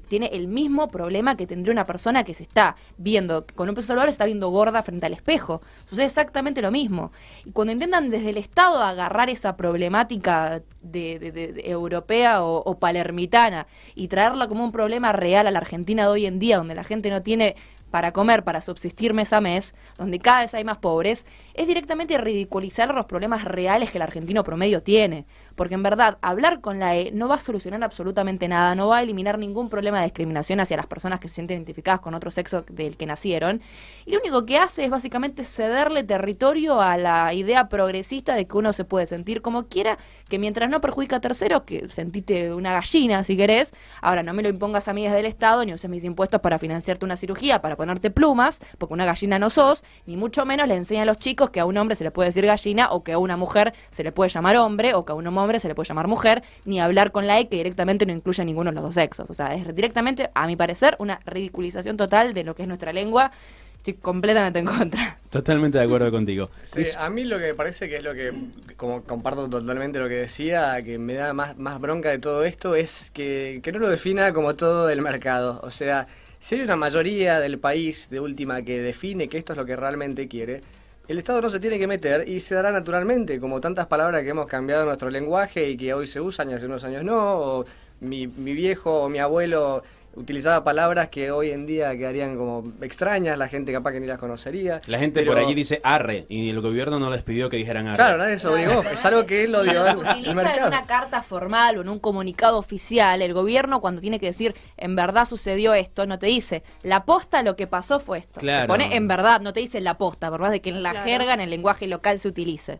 Tiene el mismo problema que tendría una persona que se está viendo, con un peso saludable, se está viendo gorda frente al espejo. Sucede exactamente lo mismo. Y cuando intentan desde el Estado agarrar esa problemática de europea o palermitana y traerla como un problema real a la Argentina de hoy en día, donde la gente no tiene para comer, para subsistir mes a mes, donde cada vez hay más pobres, es directamente ridiculizar los problemas reales que el argentino promedio tiene. Porque en verdad, hablar con la E no va a solucionar absolutamente nada, no va a eliminar ningún problema de discriminación hacia las personas que se sienten identificadas con otro sexo del que nacieron. Y lo único que hace es básicamente cederle territorio a la idea progresista de que uno se puede sentir como quiera, que mientras no perjudica a terceros, que sentite una gallina si querés, ahora no me lo impongas a mí desde el Estado, ni uses mis impuestos para financiarte una cirugía, para ponerte plumas, porque una gallina no sos, ni mucho menos le enseñan a los chicos que a un hombre se le puede decir gallina, o que a una mujer se le puede llamar hombre, o que a un hombre se le puede llamar mujer, ni hablar con la E, que directamente no incluye a ninguno de los 2 sexos. O sea, es directamente, a mi parecer, una ridiculización total de lo que es nuestra lengua. Estoy completamente en contra. Totalmente de acuerdo contigo. Sí, a mí lo que me parece que es lo que, como comparto totalmente lo que decía, que me da más bronca de todo esto, es que no lo defina como todo el mercado. O sea, si hay una mayoría del país de última que define que esto es lo que realmente quiere, el Estado no se tiene que meter y se dará naturalmente, como tantas palabras que hemos cambiado en nuestro lenguaje y que hoy se usan y hace unos años no, o mi viejo o mi abuelo utilizaba palabras que hoy en día quedarían como extrañas, la gente capaz que ni las conocería. La gente por allí dice arre, y el gobierno no les pidió que dijeran arre. Claro, nadie se obligó, es algo que él lo dio al Utiliza en mercado. una carta formal o en un comunicado oficial. El gobierno, cuando tiene que decir en verdad sucedió esto, no te dice la posta, lo que pasó fue esto. Claro. Te pone en verdad, no te dice la posta, por más de que en la Claro. jerga, en el lenguaje local se utilice.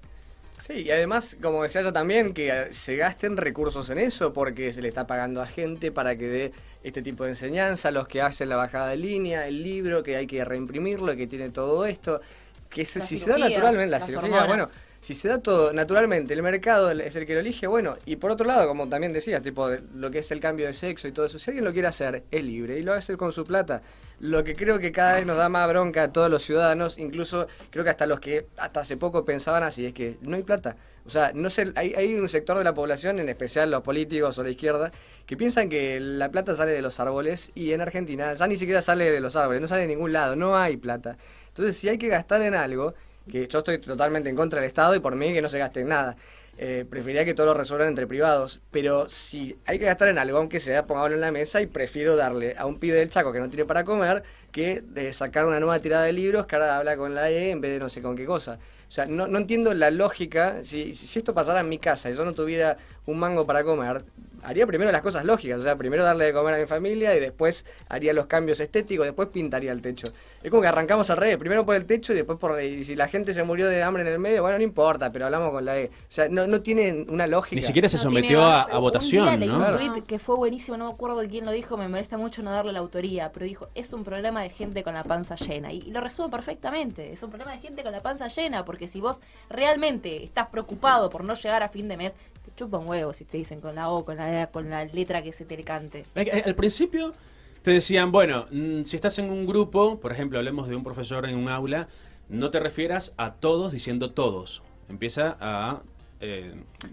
Sí, y además, como decía yo también, que se gasten recursos en eso, porque se le está pagando a gente para que dé este tipo de enseñanza, los que hacen la bajada de línea, el libro, que hay que reimprimirlo, que tiene todo esto, que Las si se da cirugías, naturalmente, la las cirugía, hormonas. bueno, si se da todo naturalmente, el mercado es el que lo elige, bueno, y por otro lado, como también decías, tipo, lo que es el cambio de sexo y todo eso, si alguien lo quiere hacer, es libre, y lo va a hacer con su plata. Lo que creo que cada vez nos da más bronca a todos los ciudadanos, incluso creo que hasta los que hasta hace poco pensaban así, es que no hay plata. O sea, no sé, hay un sector de la población, en especial los políticos o la izquierda, que piensan que la plata sale de los árboles, y en Argentina ya ni siquiera sale de los árboles, no sale de ningún lado, no hay plata. Entonces, si hay que gastar en algo, que yo estoy totalmente en contra del Estado y por mí que no se gaste en nada. Preferiría que todo lo resuelvan entre privados, pero si hay que gastar en algo, aunque sea, pongámoslo en la mesa, y prefiero darle a un pibe del Chaco que no tiene para comer que sacar una nueva tirada de libros que ahora habla con la E en vez de no sé con qué cosa. O sea, no entiendo la lógica. Si esto pasara en mi casa y yo no tuviera un mango para comer, haría primero las cosas lógicas, o sea, primero darle de comer a mi familia y después haría los cambios estéticos, después pintaría el techo. Es como que arrancamos al revés, primero por el techo y después y si la gente se murió de hambre en el medio, bueno, no importa, pero hablamos con la E. O sea, no tiene una lógica. Ni siquiera se No sometió tiene a base. votación, Un día leí ¿no? un Claro. tuit que fue buenísimo, no me acuerdo de quién lo dijo, me molesta mucho no darle la autoría, pero dijo, es un problema de gente con la panza llena. Y lo resumo perfectamente, es un problema de gente con la panza llena, porque si vos realmente estás preocupado por no llegar a fin de mes, te chupa un huevo si te dicen con la O, con la E, con la letra que se te cante. Al principio te decían, bueno, si estás en un grupo, por ejemplo, hablemos de un profesor en un aula, no te refieras a todos diciendo todos. Empieza a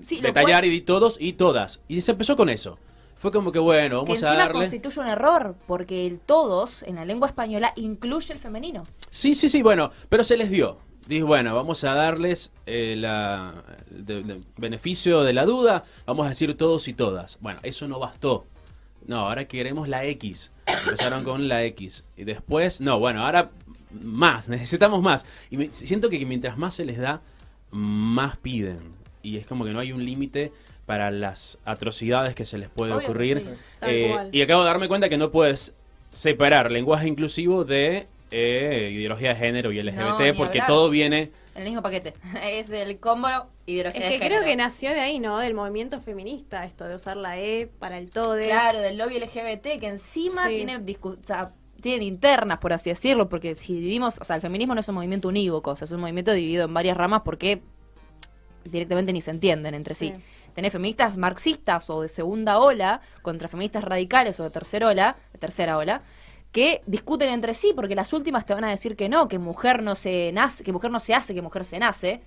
Sí, lo detallar cual- y di todos y todas. Y se empezó con eso. Fue como que, bueno, Que vamos a encima darle... constituye un error, porque el todos en la lengua española incluye el femenino. Sí, bueno, pero se les dio. Dijo, bueno, vamos a darles beneficio de la duda, vamos a decir todos y todas. Bueno, eso no bastó. No, ahora queremos la X. Empezaron con la X. Y después, no, bueno, ahora más, necesitamos más. Y siento que mientras más se les da, más piden. Y es como que no hay un límite para las atrocidades que se les puede Obvio que ocurrir. sí, tal cual. Y acabo de darme cuenta que no puedes separar lenguaje inclusivo de ideología de género y LGBT, No, ni porque hablar. todo viene... En el mismo paquete. Es el combo ideología Es de que género. creo que nació de ahí, ¿no? Del movimiento feminista, esto de usar la E para el todes. Claro, del lobby LGBT, que encima Sí. tiene tienen internas, por así decirlo, porque si dividimos, o sea, el feminismo no es un movimiento unívoco, o sea, es un movimiento dividido en varias ramas porque directamente ni se entienden entre sí. Sí. Tenés feministas marxistas o de segunda ola contra feministas radicales o de tercera ola, que discuten entre sí porque las últimas te van a decir que no, que mujer no se nace, que mujer no se hace, que mujer se nace.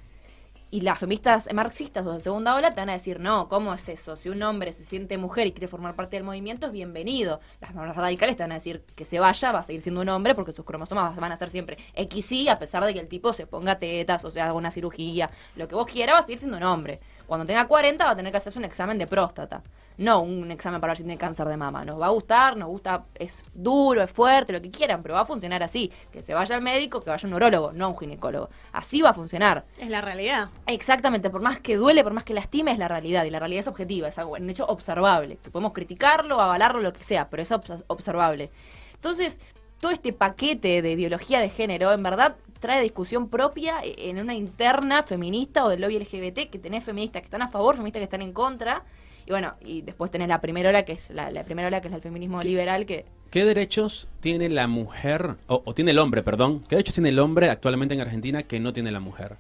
Y las feministas marxistas o de segunda ola te van a decir, no, ¿cómo es eso? Si un hombre se siente mujer y quiere formar parte del movimiento, es bienvenido. Las radicales te van a decir que se vaya, va a seguir siendo un hombre porque sus cromosomas van a ser siempre XY, a pesar de que el tipo se ponga tetas, o sea, haga una cirugía, lo que vos quieras, va a seguir siendo un hombre. Cuando tenga 40 va a tener que hacerse un examen de próstata. No un examen para ver si tiene cáncer de mama. Nos va a gustar, nos gusta, es duro, es fuerte, lo que quieran, pero va a funcionar así. Que se vaya al médico, que vaya a un urólogo, no a un ginecólogo. Así va a funcionar. Es la realidad. Exactamente, por más que duele, por más que lastime, es la realidad. Y la realidad es objetiva, es algo, un hecho observable. Que podemos criticarlo, avalarlo, lo que sea, pero es observable. Entonces, todo este paquete de ideología de género, en verdad, trae discusión propia en una interna feminista o del lobby LGBT, que tenés feministas que están a favor, feministas que están en contra. Y bueno, y después tenés la primera ola, que es la primera ola, que es el feminismo liberal, que... ¿Qué derechos tiene la mujer, o tiene el hombre, perdón? ¿Qué derechos tiene el hombre actualmente en Argentina que no tiene la mujer?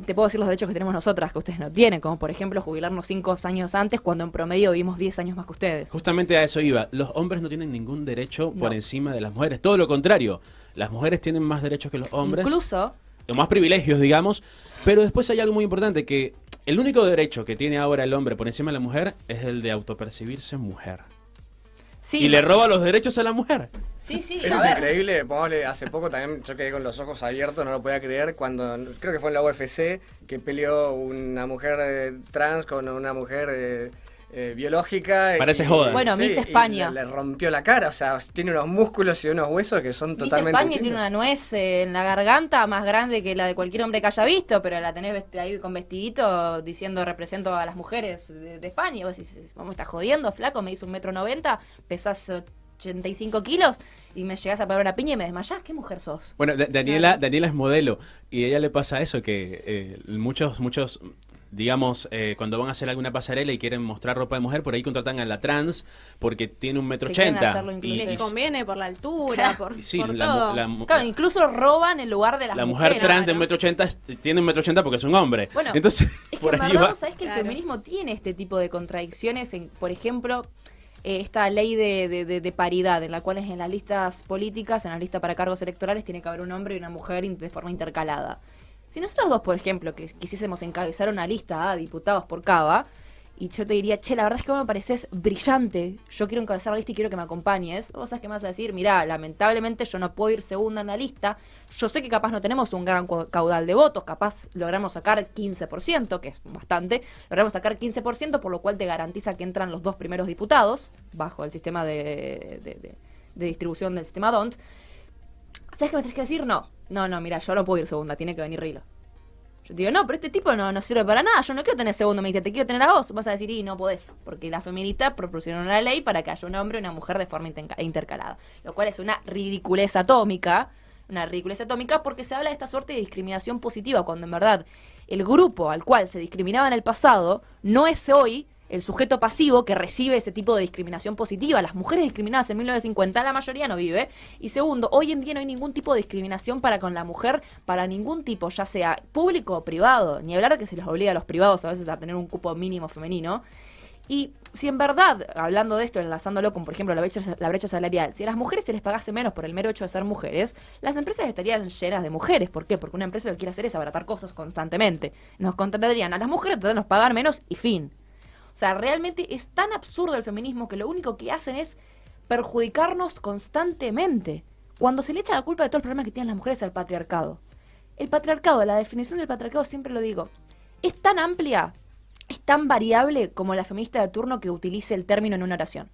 Te puedo decir los derechos que tenemos nosotras, que ustedes no tienen, como por ejemplo jubilarnos 5 años antes, cuando en promedio vivimos 10 años más que ustedes. Justamente a eso iba. Los hombres no tienen ningún derecho por No. encima de las mujeres. Todo lo contrario. Las mujeres tienen más derechos que los hombres. Incluso... O más privilegios, digamos. Pero después hay algo muy importante, que el único derecho que tiene ahora el hombre por encima de la mujer es el de autopercibirse mujer. Sí, Y le roba los derechos a la mujer. Sí, sí, Eso a es ver. increíble. Pongámosle, hace poco también yo quedé con los ojos abiertos, no lo podía creer, cuando creo que fue en la UFC que peleó una mujer trans con una mujer biológica. Parece joda. Bueno, Miss España. Le rompió la cara, o sea, tiene unos músculos y unos huesos que son Miss totalmente España distintos. tiene una nuez en la garganta más grande que la de cualquier hombre que haya visto, pero la tenés ahí con vestidito diciendo represento a las mujeres de España. Y vos decís, ¿cómo estás jodiendo, flaco? Me hizo 1,90 m, pesás 85 kilos y me llegás a pegar una piña y me desmayás. ¿Qué mujer sos? Bueno, Daniela es modelo y a ella le pasa eso, que muchos, digamos, cuando van a hacer alguna pasarela y quieren mostrar ropa de mujer, por ahí contratan a la trans porque tiene 1,80 hacerlo m. inclusive. Les conviene por la altura, por, Sí, por la todo. Claro, incluso roban el lugar de las la mujer mujeres. trans de 1,80 m tiene 1,80 m porque es un hombre. Bueno, entonces, es que por en ahí verdad va. vos sabés que el Claro. feminismo tiene este tipo de contradicciones, por ejemplo, esta ley de paridad, en la cual es en las listas políticas, en la lista para cargos electorales, tiene que haber un hombre y una mujer de forma intercalada. Si nosotros dos, por ejemplo, que quisiésemos encabezar una lista a diputados por Cava, y yo te diría, che, la verdad es que vos me pareces brillante, yo quiero encabezar la lista y quiero que me acompañes, vos sabés que me vas a decir, mirá, lamentablemente yo no puedo ir segunda en la lista, yo sé que capaz no tenemos un gran caudal de votos, capaz logramos sacar 15%, que es bastante, logramos sacar 15%, por lo cual te garantiza que entran los 2 primeros diputados, bajo el sistema de distribución del sistema DONT. ¿Sabes qué me tenés que decir? No, mira, yo no puedo ir segunda, tiene que venir Rilo. Yo te digo, no, pero este tipo no sirve para nada, yo no quiero tener segundo, me dice, te quiero tener a vos. Vas a decir, y no podés, porque las feministas proporcionaron una ley para que haya un hombre y una mujer de forma intercalada. Lo cual es una ridiculez atómica, porque se habla de esta suerte de discriminación positiva, cuando en verdad el grupo al cual se discriminaba en el pasado no es hoy el sujeto pasivo que recibe ese tipo de discriminación positiva. Las mujeres discriminadas en 1950, la mayoría no vive. Y segundo, hoy en día no hay ningún tipo de discriminación para con la mujer, para ningún tipo, ya sea público o privado. Ni hablar de que se les obliga a los privados a veces a tener un cupo mínimo femenino. Y si en verdad, hablando de esto, enlazándolo con, por ejemplo, la brecha salarial, si a las mujeres se les pagase menos por el mero hecho de ser mujeres, las empresas estarían llenas de mujeres. ¿Por qué? Porque una empresa lo que quiere hacer es abaratar costos constantemente. Nos contratarían a las mujeres, nos pagar menos y fin. O sea, realmente es tan absurdo el feminismo que lo único que hacen es perjudicarnos constantemente. Cuando se le echa la culpa de todos los problemas que tienen las mujeres al patriarcado. El patriarcado, la definición del patriarcado, siempre lo digo, es tan amplia, es tan variable como la feminista de turno que utilice el término en una oración.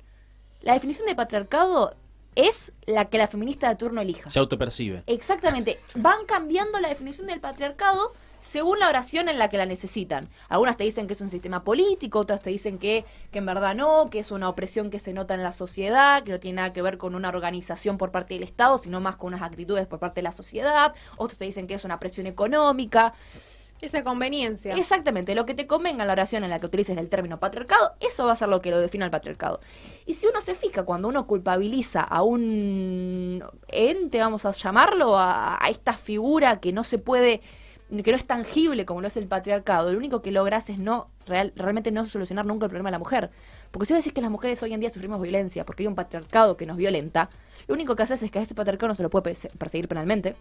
La definición de patriarcado es la que la feminista de turno elija. Se autopercibe. Exactamente. Van cambiando la definición del patriarcado según la oración en la que la necesitan. Algunas te dicen que es un sistema político, otras te dicen que en verdad no, que es una opresión que se nota en la sociedad, que no tiene nada que ver con una organización por parte del Estado, sino más con unas actitudes por parte de la sociedad. Otros te dicen que es una presión económica. Esa conveniencia. Exactamente, lo que te convenga en la oración en la que utilices el término patriarcado, eso va a ser lo que lo define al patriarcado. Y si uno se fija, cuando uno culpabiliza a un ente, vamos a llamarlo, a esta figura que no se puede, que no es tangible como lo es el patriarcado, lo único que logras es realmente no solucionar nunca el problema de la mujer. Porque si vos decís que las mujeres hoy en día sufrimos violencia porque hay un patriarcado que nos violenta, lo único que haces es que a ese patriarcado no se lo puede perseguir penalmente.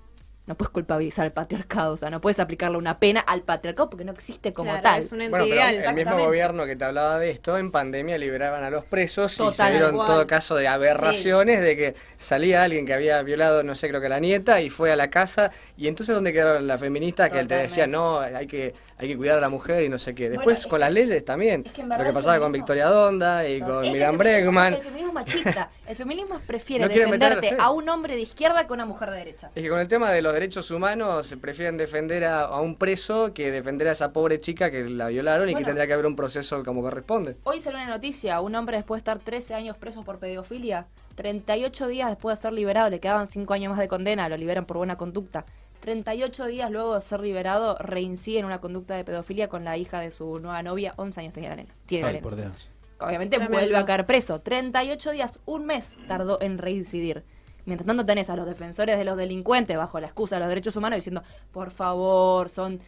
No puedes culpabilizar al patriarcado, o sea, no puedes aplicarle una pena al patriarcado porque no existe como Claro, tal. es un ente Bueno, pero ideal. el mismo Exactamente. gobierno que te hablaba de esto, en pandemia liberaban a los presos y Total, se dieron igual. todo caso de aberraciones de que salía alguien que había violado, no sé, creo que la nieta, y fue a la casa, y entonces ¿dónde quedaron las feministas que te decían, no, hay que cuidar a la mujer y no sé qué? Después Bueno, con las leyes también, es que en lo verdad que el pasaba con feminismo- Victoria Donda y con Es Miriam el Bregman. feminismo machista. El feminismo prefiere No quieren meter defenderte a a un hombre de izquierda que a una mujer de derecha. Es que con el tema de los derechos humanos se prefieren defender a un preso que defender a esa pobre chica que la violaron y que Bueno. tendría que haber un proceso como corresponde. Hoy salió una noticia, un hombre después de estar 13 años preso por pedofilia, 38 días después de ser liberado, le quedaban 5 años más de condena, lo liberan por buena conducta. 38 días luego de ser liberado, reincide en una conducta de pedofilia con la hija de su nueva novia, 11 años tenía la nena. Tiene la Ay, nena. por Dios. Obviamente Tremendo. vuelve a caer preso. 38 días, un mes tardó en reincidir. Mientras tanto tenés a los defensores de los delincuentes bajo la excusa de los derechos humanos diciendo, por favor, son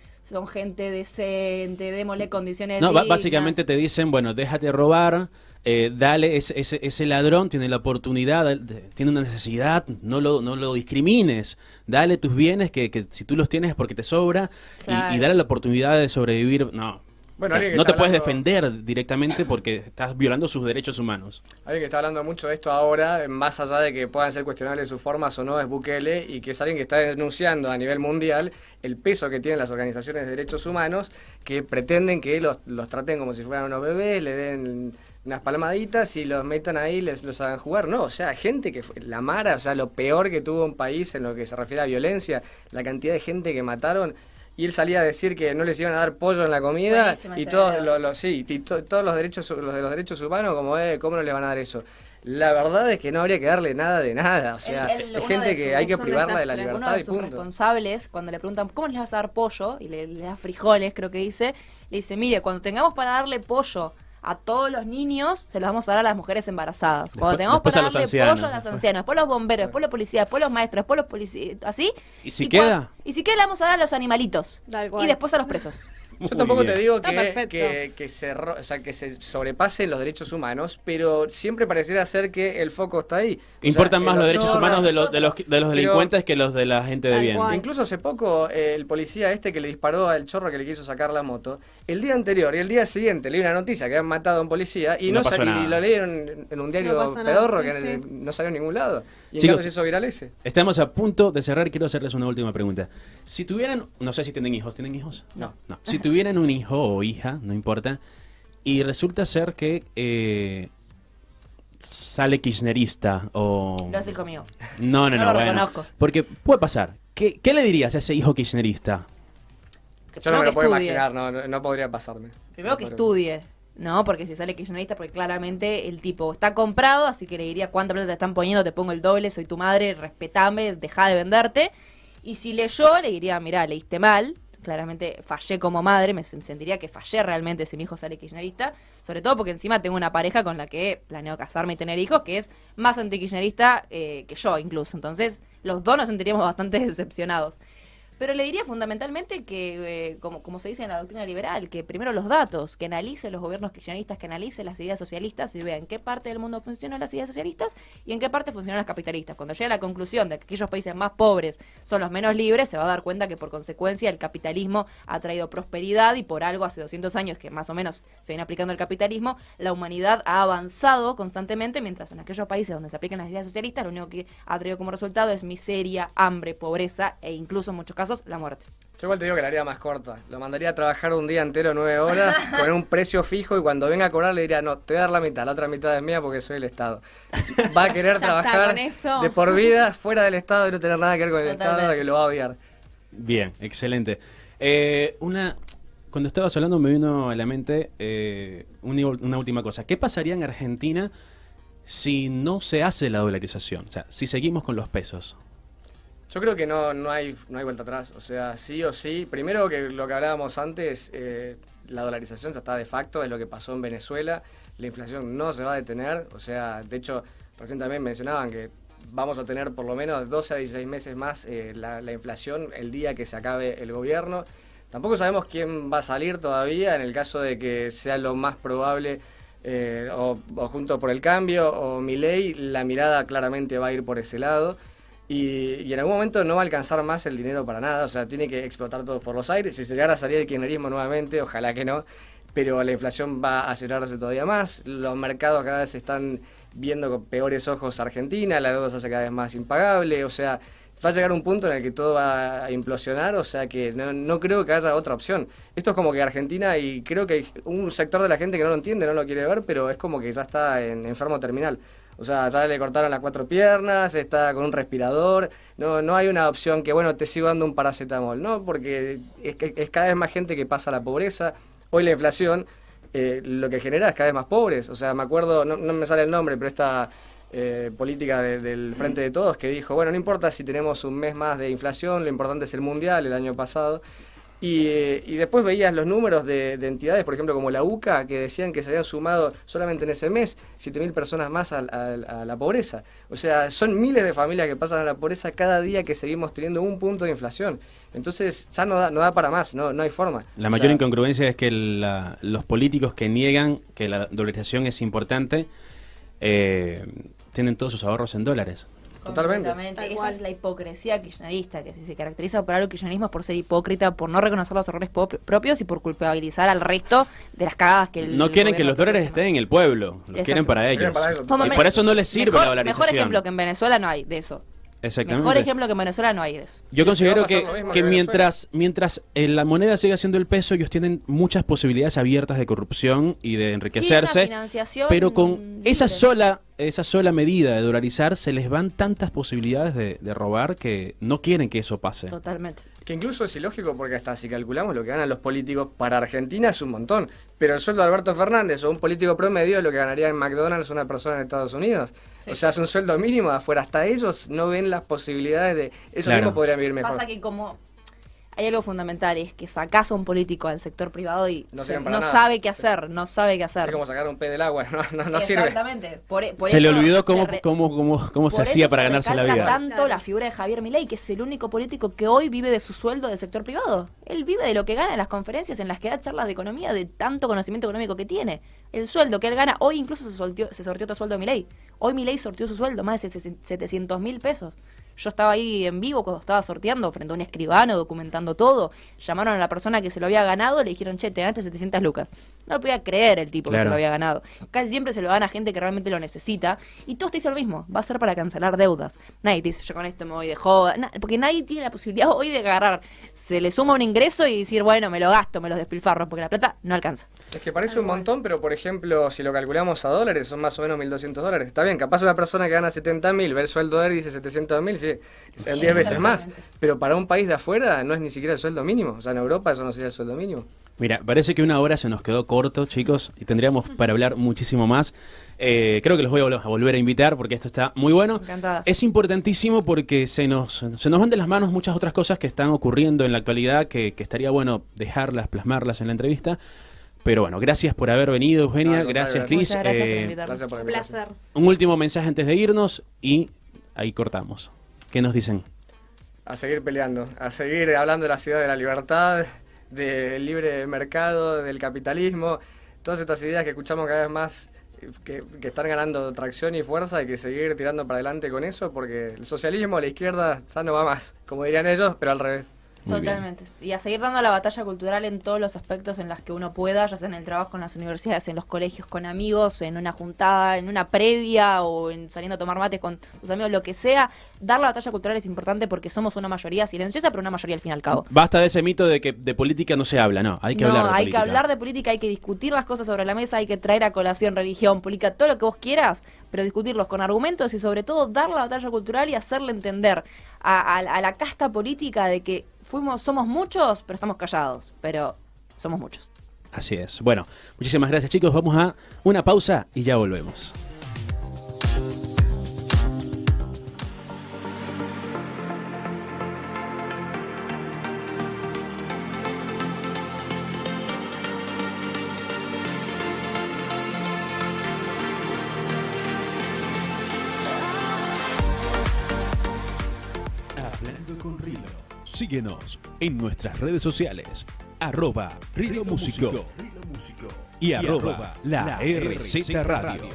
gente decente, démosle condiciones No, dignas. básicamente te dicen, bueno, déjate robar, dale, ese ladrón tiene la oportunidad, tiene una necesidad, no lo discrimines, dale tus bienes, que si tú los tienes es porque te sobra, Claro. y dale la oportunidad de sobrevivir. No, Bueno, O sea, alguien que no te está puedes hablando- defender directamente porque estás violando sus derechos humanos. Alguien que está hablando mucho de esto ahora, más allá de que puedan ser cuestionables sus formas o no, es Bukele, y que es alguien que está denunciando a nivel mundial el peso que tienen las organizaciones de derechos humanos, que pretenden que los traten como si fueran unos bebés, le den unas palmaditas y los metan ahí, los hagan jugar. No, o sea, gente que fue, la Mara, o sea, lo peor que tuvo un país en lo que se refiere a violencia, la cantidad de gente que mataron. Y él salía a decir que no les iban a dar pollo en la comida. Buenísima Y ese todos video. todos los de los derechos humanos, como ¿cómo no le van a dar eso? La verdad es que no habría que darle nada de nada. O sea, Uno es gente de que sus- hay que es un privarla de la desastre. Uno libertad de y sus punto. responsables, cuando le preguntan, ¿cómo les vas a dar pollo? Y le da frijoles, creo que dice, le dice, mire, cuando tengamos para darle pollo a todos los niños, se los vamos a dar a las mujeres embarazadas. Cuando tengamos después para a los darle ancianos. pollo a los ancianos, después los bomberos, después los policías, después los maestros, después los policías, así. ¿Y si cua- queda? Y si queda le vamos a dar a los animalitos. Tal cual. Y después a los presos. Yo Muy tampoco bien. te digo Está perfecto. o sea, que se sobrepasen los derechos humanos, pero siempre pareciera ser que el foco está ahí. O sea, Importan más en los derechos chorros, humanos de los Pero- delincuentes que los de la gente de Tal bien. cual. Incluso hace poco el policía este que le disparó al chorro que le quiso sacar la moto, el día anterior y el día siguiente leí una noticia que habían matado a un policía y No no, pasó salió, nada. y lo leyeron en un diario No pasa nada, pedorro sí, que sí. no salió en ningún lado. Y en Chicos, cambio se hizo viral ese. Estamos a punto de cerrar y quiero hacerles una última pregunta. Si tuvieran, no sé si tienen hijos, ¿tienen hijos? No. Si tuvieran un hijo o hija, no importa, y resulta ser que sale kirchnerista o... Lo hace hijo mío. No, No lo bueno. reconozco. Porque puede pasar. ¿Qué le dirías a ese hijo kirchnerista? Yo no me Primero lo que puedo estudie. imaginar, no podría pasarme. Primero No que podría. estudie, ¿no? Porque si sale kirchnerista, porque claramente el tipo está comprado, así que le diría cuánta plata te están poniendo, te pongo el doble, soy tu madre, respetame, deja de venderte. Y si leyó, le diría, mirá, leíste mal, claramente fallé como madre, me sentiría que fallé realmente si mi hijo sale kirchnerista, sobre todo porque encima tengo una pareja con la que planeo casarme y tener hijos, que es más antikirchnerista que yo incluso. Entonces, los dos nos sentiríamos bastante decepcionados. Pero le diría fundamentalmente que, como se dice en la doctrina liberal, que primero los datos, que analice los gobiernos kirchneristas, que analice las ideas socialistas y vea en qué parte del mundo funcionan las ideas socialistas y en qué parte funcionan las capitalistas. Cuando llegue a la conclusión de que aquellos países más pobres son los menos libres, se va a dar cuenta que por consecuencia el capitalismo ha traído prosperidad y por algo hace 200 años que más o menos se viene aplicando el capitalismo, la humanidad ha avanzado constantemente, mientras en aquellos países donde se aplican las ideas socialistas lo único que ha traído como resultado es miseria, hambre, pobreza e incluso en muchos casos la muerte. Yo igual te digo que la haría más corta. Lo mandaría a trabajar un día entero, 9 horas, con un precio fijo y cuando venga a cobrar le diría, no, te voy a dar la mitad, la otra mitad es mía porque soy el Estado. Va a querer Ya está, trabajar con eso. de por vida fuera del Estado y no tener nada que ver con el Totalmente. Estado, que lo va a odiar. Bien, excelente. Cuando estabas hablando me vino a la mente una última cosa. ¿Qué pasaría en Argentina si no se hace la dolarización? O sea, si seguimos con los pesos. Yo creo que no hay vuelta atrás. O sea, sí o sí. Primero que lo que hablábamos antes, la dolarización ya está de facto, es lo que pasó en Venezuela. La inflación no se va a detener. O sea, de hecho, recién también mencionaban que vamos a tener por lo menos 12 a 16 meses más la inflación el día que se acabe el gobierno. Tampoco sabemos quién va a salir todavía en el caso de que sea lo más probable o Juntos por el Cambio o Milei. La mirada claramente va a ir por ese lado. Y en algún momento no va a alcanzar más el dinero para nada, o sea, tiene que explotar todo por los aires. Si se llegara a salir el kirchnerismo nuevamente, ojalá que no, pero la inflación va a acelerarse todavía más. Los mercados cada vez se están viendo con peores ojos a Argentina, la deuda se hace cada vez más impagable, o sea, va a llegar un punto en el que todo va a implosionar, o sea que no creo que haya otra opción. Esto es como que Argentina, y creo que hay un sector de la gente que no lo entiende, no lo quiere ver, pero es como que ya está en enfermo terminal. O sea, ya le cortaron las 4 piernas, está con un respirador, no hay una opción que, bueno, te sigo dando un paracetamol, ¿no? Porque es cada vez más gente que pasa la pobreza. Hoy la inflación lo que genera es cada vez más pobres. O sea, me acuerdo, no me sale el nombre, pero esta política del Frente de Todos que dijo, bueno, no importa si tenemos un mes más de inflación, lo importante es el mundial el año pasado. Y después veías los números de entidades, por ejemplo, como la UCA, que decían que se habían sumado solamente en ese mes 7.000 personas más a la pobreza. O sea, son miles de familias que pasan a la pobreza cada día que seguimos teniendo un punto de inflación. Entonces, ya no da para más, no hay forma. La O mayor sea, incongruencia es que los políticos que niegan que la dolarización es importante tienen todos sus ahorros en dólares. Totalmente. Tal Esa cual. es la hipocresía kirchnerista, que si se caracteriza por algo el kirchnerismo es por ser hipócrita, por no reconocer los errores propios y por culpabilizar al resto de las cagadas que el No quieren que gobierno los dólares hace. estén en el pueblo, los Exacto. quieren para Quieren ellos. para eso. Como Y por eso no les sirve la mejor dolarización. ejemplo que en Venezuela no hay de eso. Exactamente. Mejor ejemplo que en Venezuela no hay de eso. Yo considero va a pasar lo mismo que en mientras la moneda siga siendo el peso, ellos tienen muchas posibilidades abiertas de corrupción y de enriquecerse, Sí, una financiación pero con libre. esa sola medida de dolarizar se les van tantas posibilidades de robar que no quieren que eso pase. Totalmente. Que incluso es ilógico porque hasta si calculamos lo que ganan los políticos para Argentina es un montón. Pero el sueldo de Alberto Fernández o un político promedio es lo que ganaría en McDonald's una persona en Estados Unidos. Sí. O sea, es un sueldo mínimo de afuera. Hasta ellos no ven las posibilidades de... Ellos Claro. mismos podrían vivir mejor. Pasa que como hay algo fundamental, es que sacás a un político al sector privado y No se- sirven para no nada. sabe qué Sí. hacer, no sabe qué hacer. Es como sacar un pez del agua, no sirve. Exactamente. Por Se le eso olvidó se cómo re- se por hacía eso para se ganarse la recalca vida. tanto Claro. la figura de Javier Milei, que es el único político que hoy vive de su sueldo del sector privado. Él vive de lo que gana en las conferencias en las que da charlas de economía, de tanto conocimiento económico que tiene. El sueldo que él gana, hoy incluso se sortió otro sueldo de Milei. Hoy Milei sortió su sueldo, más de 700.000 pesos. Yo estaba ahí en vivo cuando estaba sorteando frente a un escribano, documentando todo. Llamaron a la persona que se lo había ganado, le dijeron, che, te ganaste 700 lucas. No lo podía creer el tipo que Claro. se lo había ganado. Casi siempre se lo gana a gente que realmente lo necesita. Y todos te dicen lo mismo, va a ser para cancelar deudas. Nadie te dice, yo con esto me voy de joda. Porque nadie tiene la posibilidad hoy de agarrar. Se le suma un ingreso y decir, bueno, me lo gasto, me lo despilfarro, porque la plata no alcanza. Es que parece un montón, pero por ejemplo, si lo calculamos a dólares, son más o menos 1.200 dólares. Está bien, capaz una persona que gana 70.000, ve el sueldo de él y dice 700.000, sí, es 10 veces más. Pero para un país de afuera no es ni siquiera el sueldo mínimo. O sea, en Europa eso no sería el sueldo mínimo. Mira, parece que una hora se nos quedó corto, chicos, y tendríamos para hablar muchísimo más. Creo que los voy a volver a invitar porque esto está muy bueno. Encantada. Es importantísimo porque se nos van de las manos muchas otras cosas que están ocurriendo en la actualidad que estaría bueno dejarlas, plasmarlas en la entrevista. Pero bueno, gracias por haber venido, Eugenia. No, al contrario, Gracias, Cris. Muchas gracias por invitarme. Gracias por la Un invitación. placer. Un último mensaje antes de irnos y ahí cortamos. ¿Qué nos dicen? A seguir peleando, a seguir hablando de la ciudad de la libertad, del libre mercado, del capitalismo, todas estas ideas que escuchamos cada vez más que están ganando tracción y fuerza, hay que seguir tirando para adelante con eso porque el socialismo, la izquierda ya no va más, como dirían ellos, pero al revés. Muy bien. Totalmente. Y a seguir dando la batalla cultural en todos los aspectos en los que uno pueda, ya sea en el trabajo, en las universidades, en los colegios con amigos, en una juntada, en una previa o en saliendo a tomar mates con tus amigos, lo que sea. Dar la batalla cultural es importante porque somos una mayoría silenciosa, pero una mayoría al fin y al cabo. Basta de ese mito de que de política no se habla, no, hay que hablar de hay política. que hablar de política, hay que discutir las cosas sobre la mesa, hay que traer a colación religión, política, todo lo que vos quieras, pero discutirlos con argumentos y sobre todo dar la batalla cultural y hacerle entender a la casta política de que somos muchos, pero estamos callados, pero somos muchos. Así es. Bueno, muchísimas gracias, chicos. Vamos a una pausa y ya volvemos. Hablando con Rilo. Síguenos en nuestras redes sociales. @Rilo Músico y @La RZ Radio.